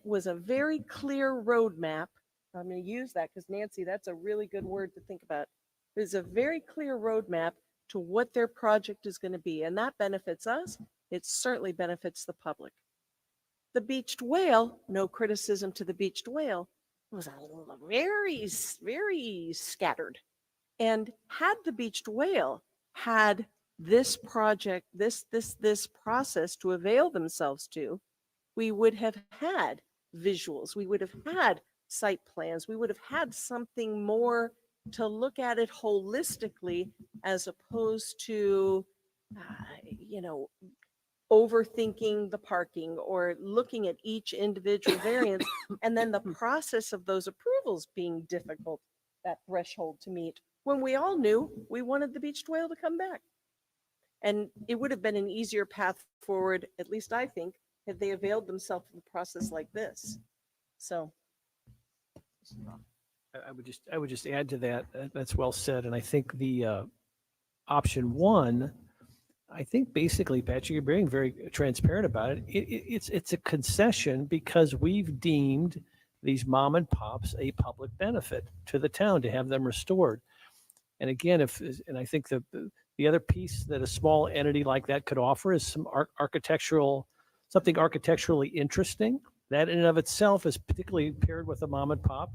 was a very clear roadmap. I'm going to use that because Nancy, that's a really good word to think about. There's a very clear roadmap to what their project is going to be, and that benefits us. It certainly benefits the public. The beached whale, no criticism to the beached whale, was very, very scattered. And had the beached whale had this project, this process to avail themselves to, we would have had visuals, we would have had site plans, we would have had something more to look at it holistically as opposed to, overthinking the parking or looking at each individual variance and then the process of those approvals being difficult, that threshold to meet, when we all knew we wanted the beached whale to come back. And it would have been an easier path forward, at least I think, had they availed themselves of a process like this. So. I would just add to that. That's well said. And I think the option one, I think basically, Patrick, you're being very transparent about it. It's a concession because we've deemed these mom and pops a public benefit to the town to have them restored. And again, and I think the other piece that a small entity like that could offer is some something architecturally interesting. That in and of itself is particularly paired with a mom and pop.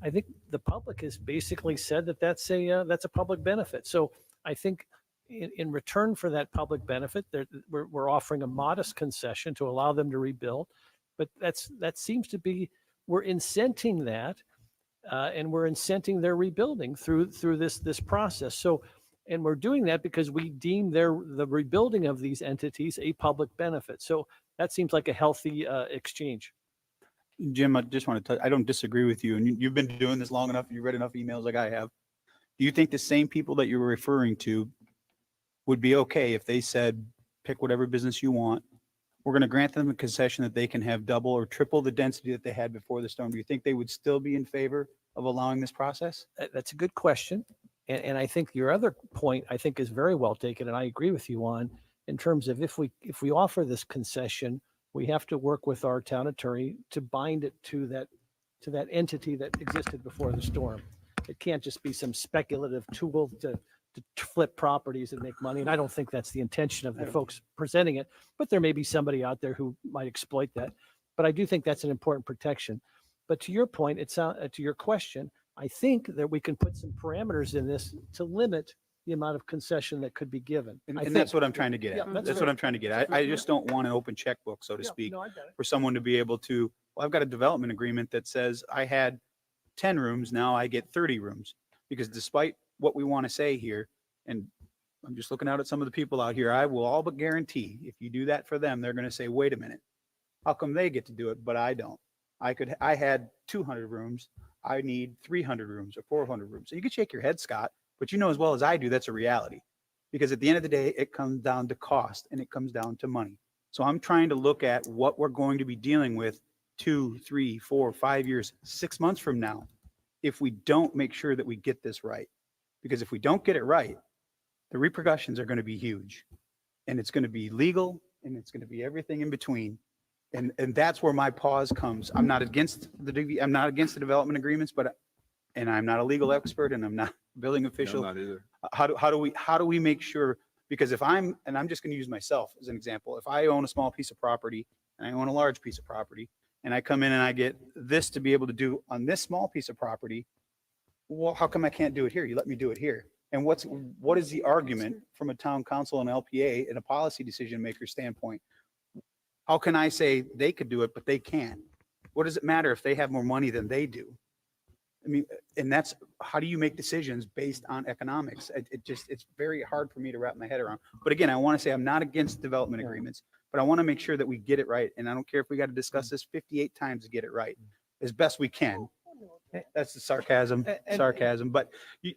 I think the public has basically said that that's a public benefit. So I think in return for that public benefit, we're offering a modest concession to allow them to rebuild. But that seems to be, we're incenting that, and we're incenting their rebuilding through this process. So, and we're doing that because we deem the rebuilding of these entities a public benefit. So that seems like a healthy exchange. Jim, I just want to I don't disagree with you. And you've been doing this long enough. You've read enough emails like I have. Do you think the same people that you're referring to would be okay if they said, pick whatever business you want? We're going to grant them a concession that they can have double or triple the density that they had before the storm. Do you think they would still be in favor of allowing this process? That's a good question. And I think your other point, I think, is very well taken. And I agree with you on, in terms of if we offer this concession, we have to work with our town attorney to bind it to that entity that existed before the storm. It can't just be some speculative tool to flip properties and make money. And I don't think that's the intention of the folks presenting it, but there may be somebody out there who might exploit that. But I do think that's an important protection. But to your point, to your question, I think that we can put some parameters in this to limit the amount of concession that could be given. And that's what I'm trying to get Yeah, at. that's That's fair. what I'm trying to get at. I just don't want an open checkbook, so to Yeah, speak, no, I got it. for someone to be able to, well, I've got a development agreement that says I had 10 rooms, now I get 30 rooms. Because despite what we want to say here, and I'm just looking out at some of the people out here, I will all but guarantee if you do that for them, they're going to say, wait a minute, how come they get to do it, but I don't? I had 200 rooms. I need 300 rooms or 400 rooms. So you can shake your head, Scott, but you know as well as I do, that's a reality. Because at the end of the day, it comes down to cost and it comes down to money. So I'm trying to look at what we're going to be dealing with 2, 3, 4, 5 years, 6 months from now, if we don't make sure that we get this right. Because if we don't get it right, the repercussions are going to be huge. And it's going to be legal and it's going to be everything in between. And that's where my pause comes. I'm not against the development agreements, and I'm not a legal expert and I'm not a building official. No, not either. How do we make sure Because if I'm just going to use myself as an example, if I own a small piece of property and I own a large piece of property and I come in and I get this to be able to do on this small piece of property, well, how come I can't do it here? You let me do it here. And what is the argument from a town council and LPA and a policy decision maker standpoint? How can I say they could do it, but they can't? What does it matter if they have more money than they do? I mean, and that's, how do you make decisions based on economics? It's very hard for me to wrap my head around. But again, I want to say I'm not against development agreements, but I want to make sure that we get it right. And I don't care if we got to discuss this 58 times to get it right as best we can. That's the sarcasm, but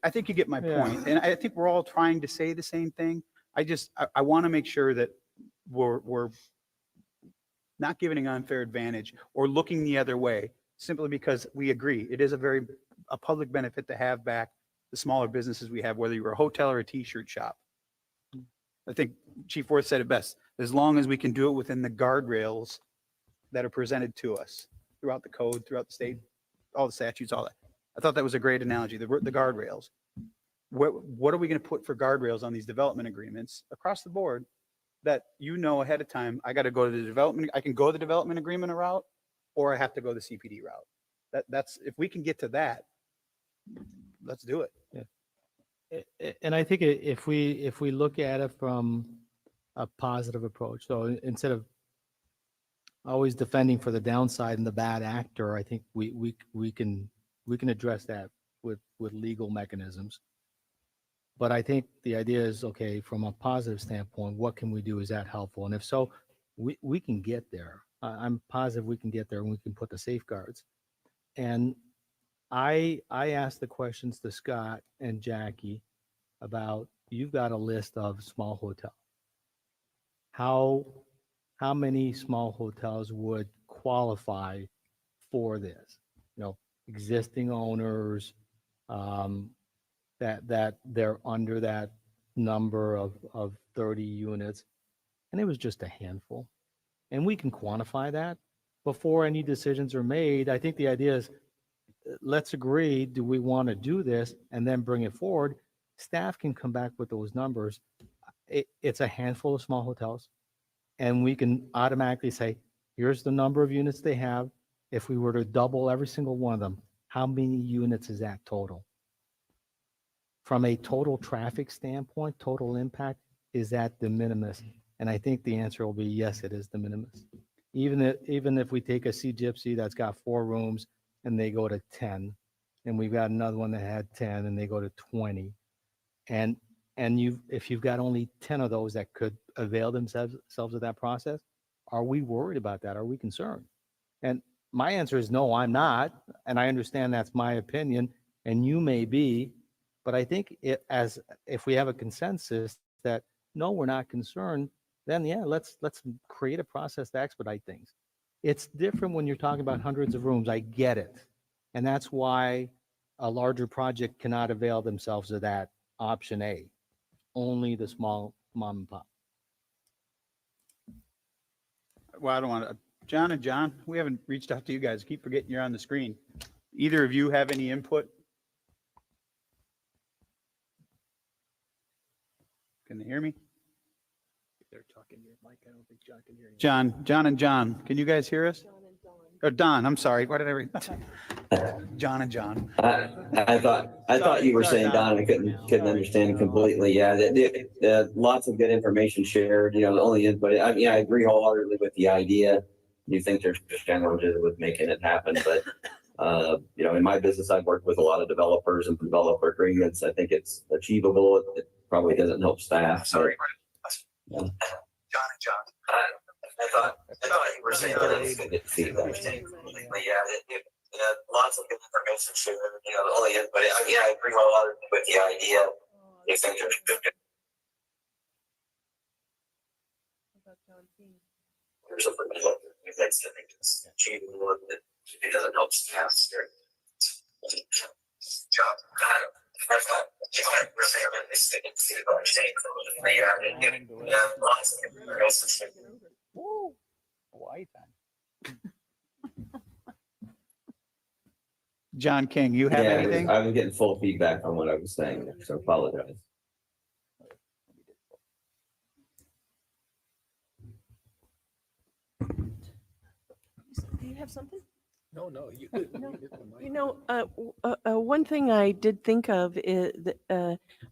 I think you get my point. And I think we're all trying to say the same thing. I want to make sure that we're not giving an unfair advantage or looking the other way simply because we agree. It is a public benefit to have back the smaller businesses we have, whether you're a hotel or a t-shirt shop. I think Chief Worth said it best, as long as we can do it within the guardrails that are presented to us throughout the code, throughout the state, all the statutes, all that. I thought that was a great analogy, the guardrails. What are we going to put for guardrails on these development agreements across the board that ahead of time, I got to go to the development, I can go the development agreement route, or I have to go the CPD route. That's, if we can get to that, let's do it. And I think if we look at it from a positive approach, so instead of always defending for the downside and the bad actor, I think we can address that with legal mechanisms. But I think the idea is, okay, from a positive standpoint, what can we do? Is that helpful? And if so, we can get there. I'm positive we can get there and we can put the safeguards. And I asked the questions to Scott and Jackie about, you've got a list of small hotels. How many small hotels would qualify for this? Existing owners, that they're under that number of 30 units. And it was just a handful. And we can quantify that before any decisions are made. I think the idea is, let's agree, do we want to do this, and then bring it forward? Staff can come back with those numbers. It's a handful of small hotels, and we can automatically say, here's the number of units they have. If we were to double every single one of them, how many units is that total? From a total traffic standpoint, total impact, is that de minimis? And I think the answer will be yes, it is de minimis. Even if we take a Sea Gypsy that's got 4 rooms and they go to 10, and we've got another one that had 10 and they go to 20, and if you've got only 10 of those that could avail themselves of that process, are we worried about that? Are we concerned? And my answer is no, I'm not. And I understand that's my opinion, and you may be, but I think if we have a consensus that no, we're not concerned, then yeah, let's create a process to expedite things. It's different when you're talking about hundreds of rooms. I get it. And that's why a larger project cannot avail themselves of that option A, only the small mom and pop. Well, I don't want to, John, we haven't reached out to you guys. I keep forgetting you're on the screen. Either of you have any input? Can they hear me? They're talking to your mic. I don't think John can hear you. John and John, can you guys hear us? Or Don, I'm sorry. What did I read? John and John. I thought you were saying Don. I couldn't understand completely. Yeah, lots of good information shared. The only input. I mean, I agree wholeheartedly with the idea. You think there's challenges with making it happen, but in my business, I've worked with a lot of developers and developer agreements. I think it's achievable. It probably doesn't help staff. Sorry. Yeah. John and John. I thought you were saying that. Lots of good information shared. Only input. I agree wholeheartedly with the idea. You think there's a permittal. I think it's achievable. It doesn't help staff. Job. I thought you were saying that this thing lots of information shared. Woo. Hawaii time. John King, you have anything? I was getting full feedback on what I was saying, so apologize. have something? No, you. One thing I did think of is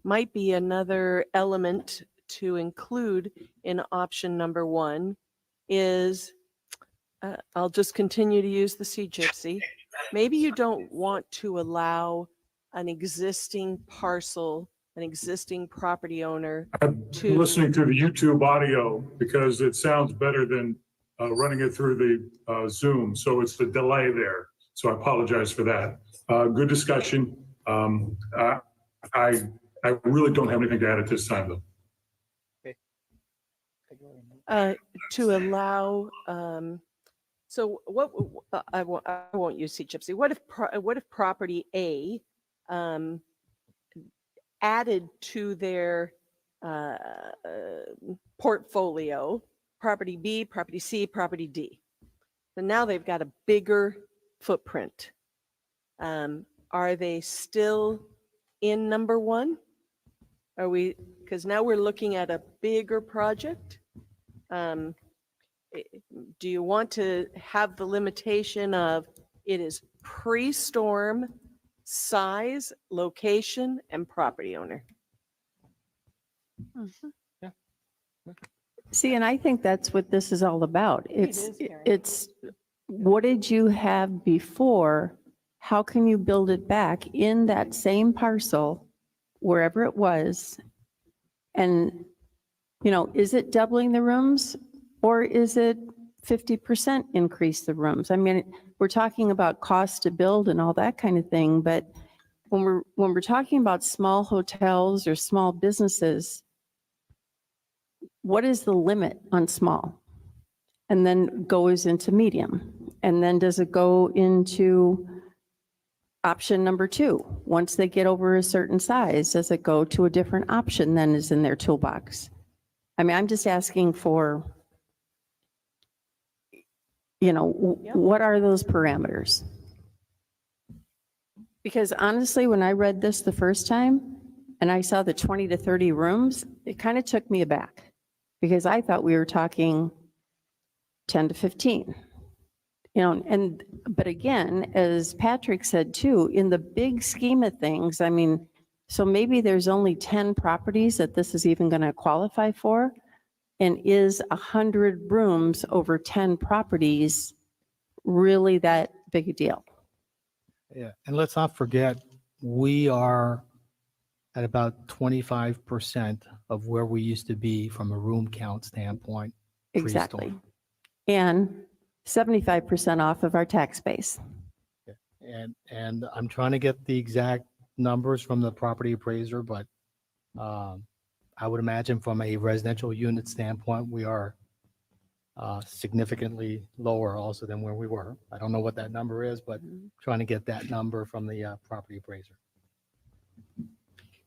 might be another element to include in option number one is, I'll just continue to use the Sea Gypsy. Maybe you don't want to allow an existing parcel, an existing property owner I'm to. listening to the YouTube audio because it sounds better than running it through the Zoom. So it's the delay there. So I apologize for that. Good discussion. I really don't have anything to add at this time, though. To allow, so what, I won't use Sea Gypsy. What if property A added to their portfolio, property B, property C, property D? So now they've got a bigger footprint. Are they still in number one? Are we, because now we're looking at a bigger project. Do you want to have the limitation of it is pre-storm, size, location, and property owner? See, and I think that's what this is all about. is, Karen. It's what did you have before? How can you build it back in that same parcel, wherever it was? And, is it doubling the rooms or is it 50% increase the rooms? I mean, we're talking about cost to build and all that kind of thing, but when we're talking about small hotels or small businesses, what is the limit on small? And then goes into medium. And then does it go into option number two? Once they get over a certain size, does it go to a different option than is in their toolbox? I mean, I'm just asking for, what are those parameters? Because honestly, when I read this the first time and I saw the 20 to 30 rooms, it kind of took me aback because I thought we were talking 10 to 15. But again, as Patrick said too, in the big scheme of things, I mean, so maybe there's only 10 properties that this is even going to qualify for. And is 100 rooms over 10 properties really that big a deal? Yeah, and let's not forget, we are at about 25% of where we used to be from a room count standpoint. Exactly. pre-storm. And 75% off of our tax base. And I'm trying to get the exact numbers from the property appraiser, but I would imagine from a residential unit standpoint, we are significantly lower also than where we were. I don't know what that number is, but trying to get that number from the property appraiser.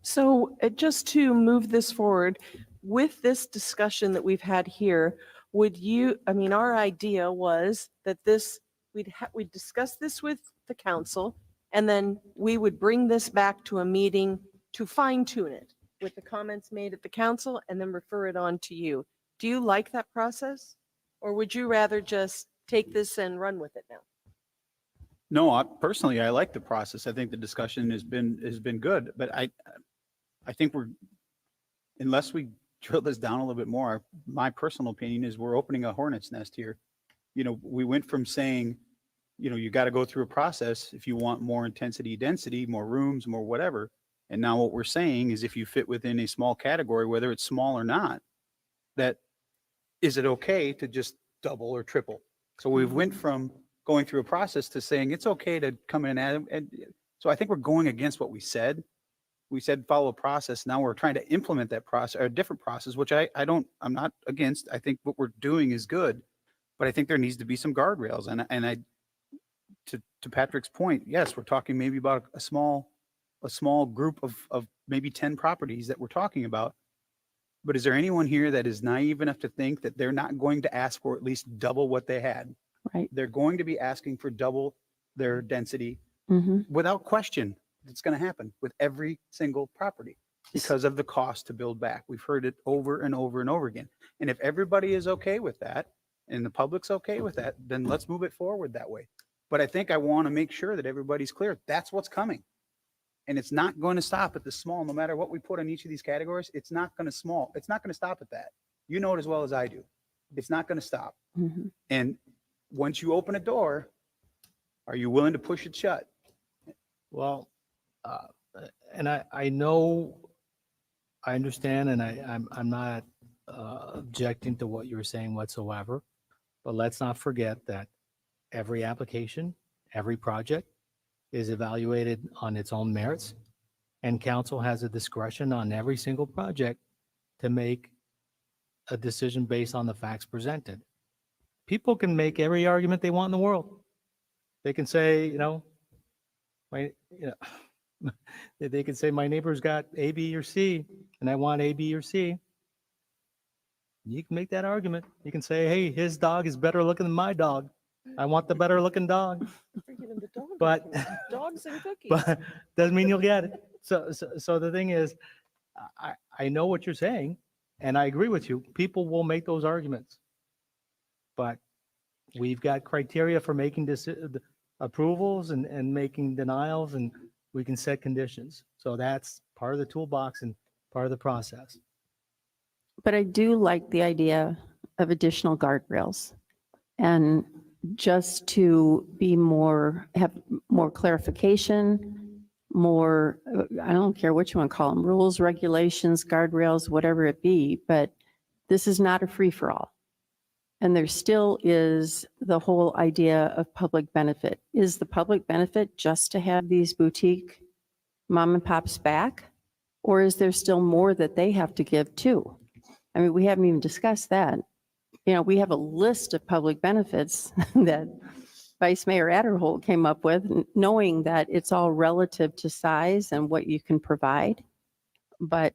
So just to move this forward, with this discussion that we've had here, our idea was that we'd discuss this with the council, and then we would bring this back to a meeting to fine tune it with the comments made at the council and then refer it on to you. Do you like that process? Or would you rather just take this and run with it now? No, personally, I like the process. I think the discussion has been good, but I think unless we drill this down a little bit more, my personal opinion is we're opening a hornet's nest here. We went from saying, you got to go through a process if you want more intensity, density, more rooms, more whatever. And now what we're saying is if you fit within a small category, whether it's small or not, is it okay to just double or triple? So we went from going through a process to saying it's okay to come in and so I think we're going against what we said. We said follow a process. Now we're trying to implement that process or a different process, which I'm not against. I think what we're doing is good, but I think there needs to be some guardrails. And to Patrick's point, yes, we're talking maybe about a small group of maybe 10 properties that we're talking about. But is there anyone here that is naive enough to think that they're not going to ask for at least double what they had? Right. They're going to be asking for double their density Mhm. without question. It's going to happen with every single property because of the cost to build back. We've heard it over and over and over again. And if everybody is okay with that, and the public's okay with that, then let's move it forward that way. But I think I want to make sure that everybody's clear. That's what's coming. And it's not going to stop at the small, no matter what we put on each of these categories. It's not going to stop at that. You know it as well as I do. It's not going to stop. Mhm. And once you open a door, are you willing to push it shut? Well, and I know, I understand, and I'm not objecting to what you're saying whatsoever. But let's not forget that every application, every project is evaluated on its own merits. And council has a discretion on every single project to make a decision based on the facts presented. People can make every argument they want in the world. They can say, they can say my neighbor's got A, B, or C, and I want A, B, or C. You can make that argument. You can say, hey, his dog is better looking than my dog. I want the better looking dog. Forgetting the dog But- argument. Dogs and cookies. But doesn't mean you'll get it. So the thing is, I know what you're saying, and I agree with you. People will make those arguments. But we've got criteria for making approvals and making denials, and we can set conditions. So that's part of the toolbox and part of the process. But I do like the idea of additional guardrails. And just to be have more clarification, more, I don't care what you want to call them, rules, regulations, guardrails, whatever it be, but this is not a free-for-all. And there still is the whole idea of public benefit. Is the public benefit just to have these boutique mom and pops back? Or is there still more that they have to give too? I mean, we haven't even discussed that. We have a list of public benefits that Vice Mayor Adderholt came up with, knowing that it's all relative to size and what you can provide. But,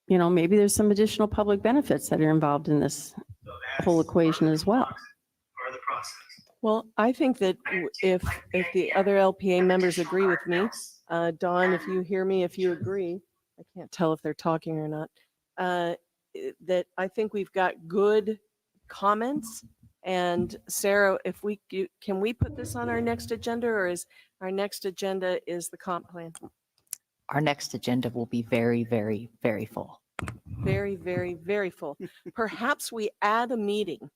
maybe there's some additional public benefits that are involved in this whole equation as well. Well, I think that if the other LPA members agree with me, Dawn, if you hear me, if you agree, I can't tell if they're talking or not, that I think we've got good comments. And Sarah, can we put this on our next agenda, or is our next agenda is the comp plan? Our next agenda will be very, very, very full. Very, very, very full. Perhaps we add a meeting.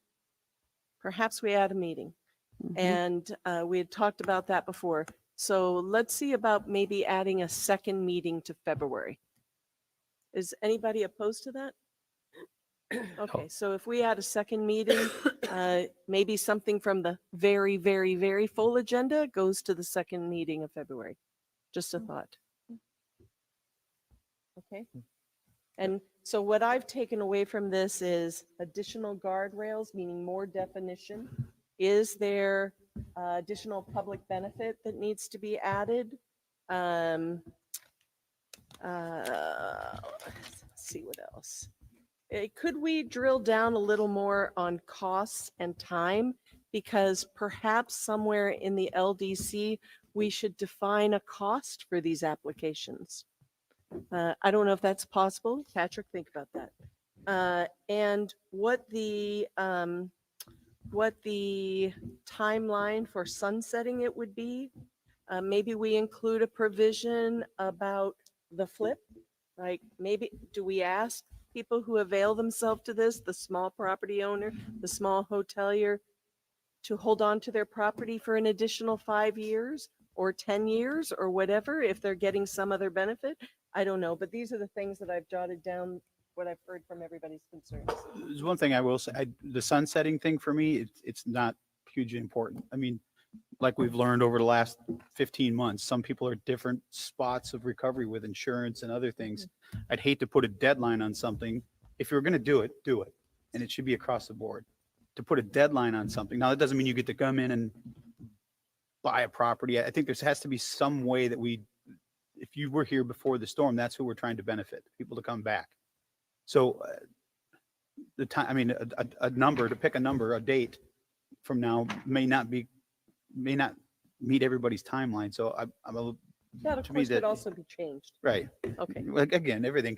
And we had talked about that before. So let's see about maybe adding a second meeting to February. Is anybody opposed to that? Okay, so if we add a second meeting, maybe something from the very, very, very full agenda goes to the second meeting of February. Just a thought. Okay. And so what I've taken away from this is additional guardrails, meaning more definition. Is there additional public benefit that needs to be added? Let's see what else. Could we drill down a little more on costs and time? Because perhaps somewhere in the LDC, we should define a cost for these applications. I don't know if that's possible. Patrick, think about that. And what the timeline for sunsetting it would be. Maybe we include a provision about the flip. Like maybe, do we ask people who avail themselves to this, the small property owner, the small hotelier, to hold on to their property for an additional 5 years or 10 years or whatever, if they're getting some other benefit? I don't know, but these are the things that I've jotted down, what I've heard from everybody's concerns. There's one thing I will say, the sunsetting thing for me, it's not hugely important. I mean, like we've learned over the last 15 months, some people are at different spots of recovery with insurance and other things. I'd hate to put a deadline on something. If you're going to do it, do it. And it should be across the board. To put a deadline on something. Now, that doesn't mean you get to come in and buy a property. I think there has to be some way that if you were here before the storm, that's who we're trying to benefit, people to come back. So the time, I mean, a number, to pick a number, a date from now may not meet everybody's timeline. So I'm a That, of to me course, could that- also be changed. right. Okay. Again, everything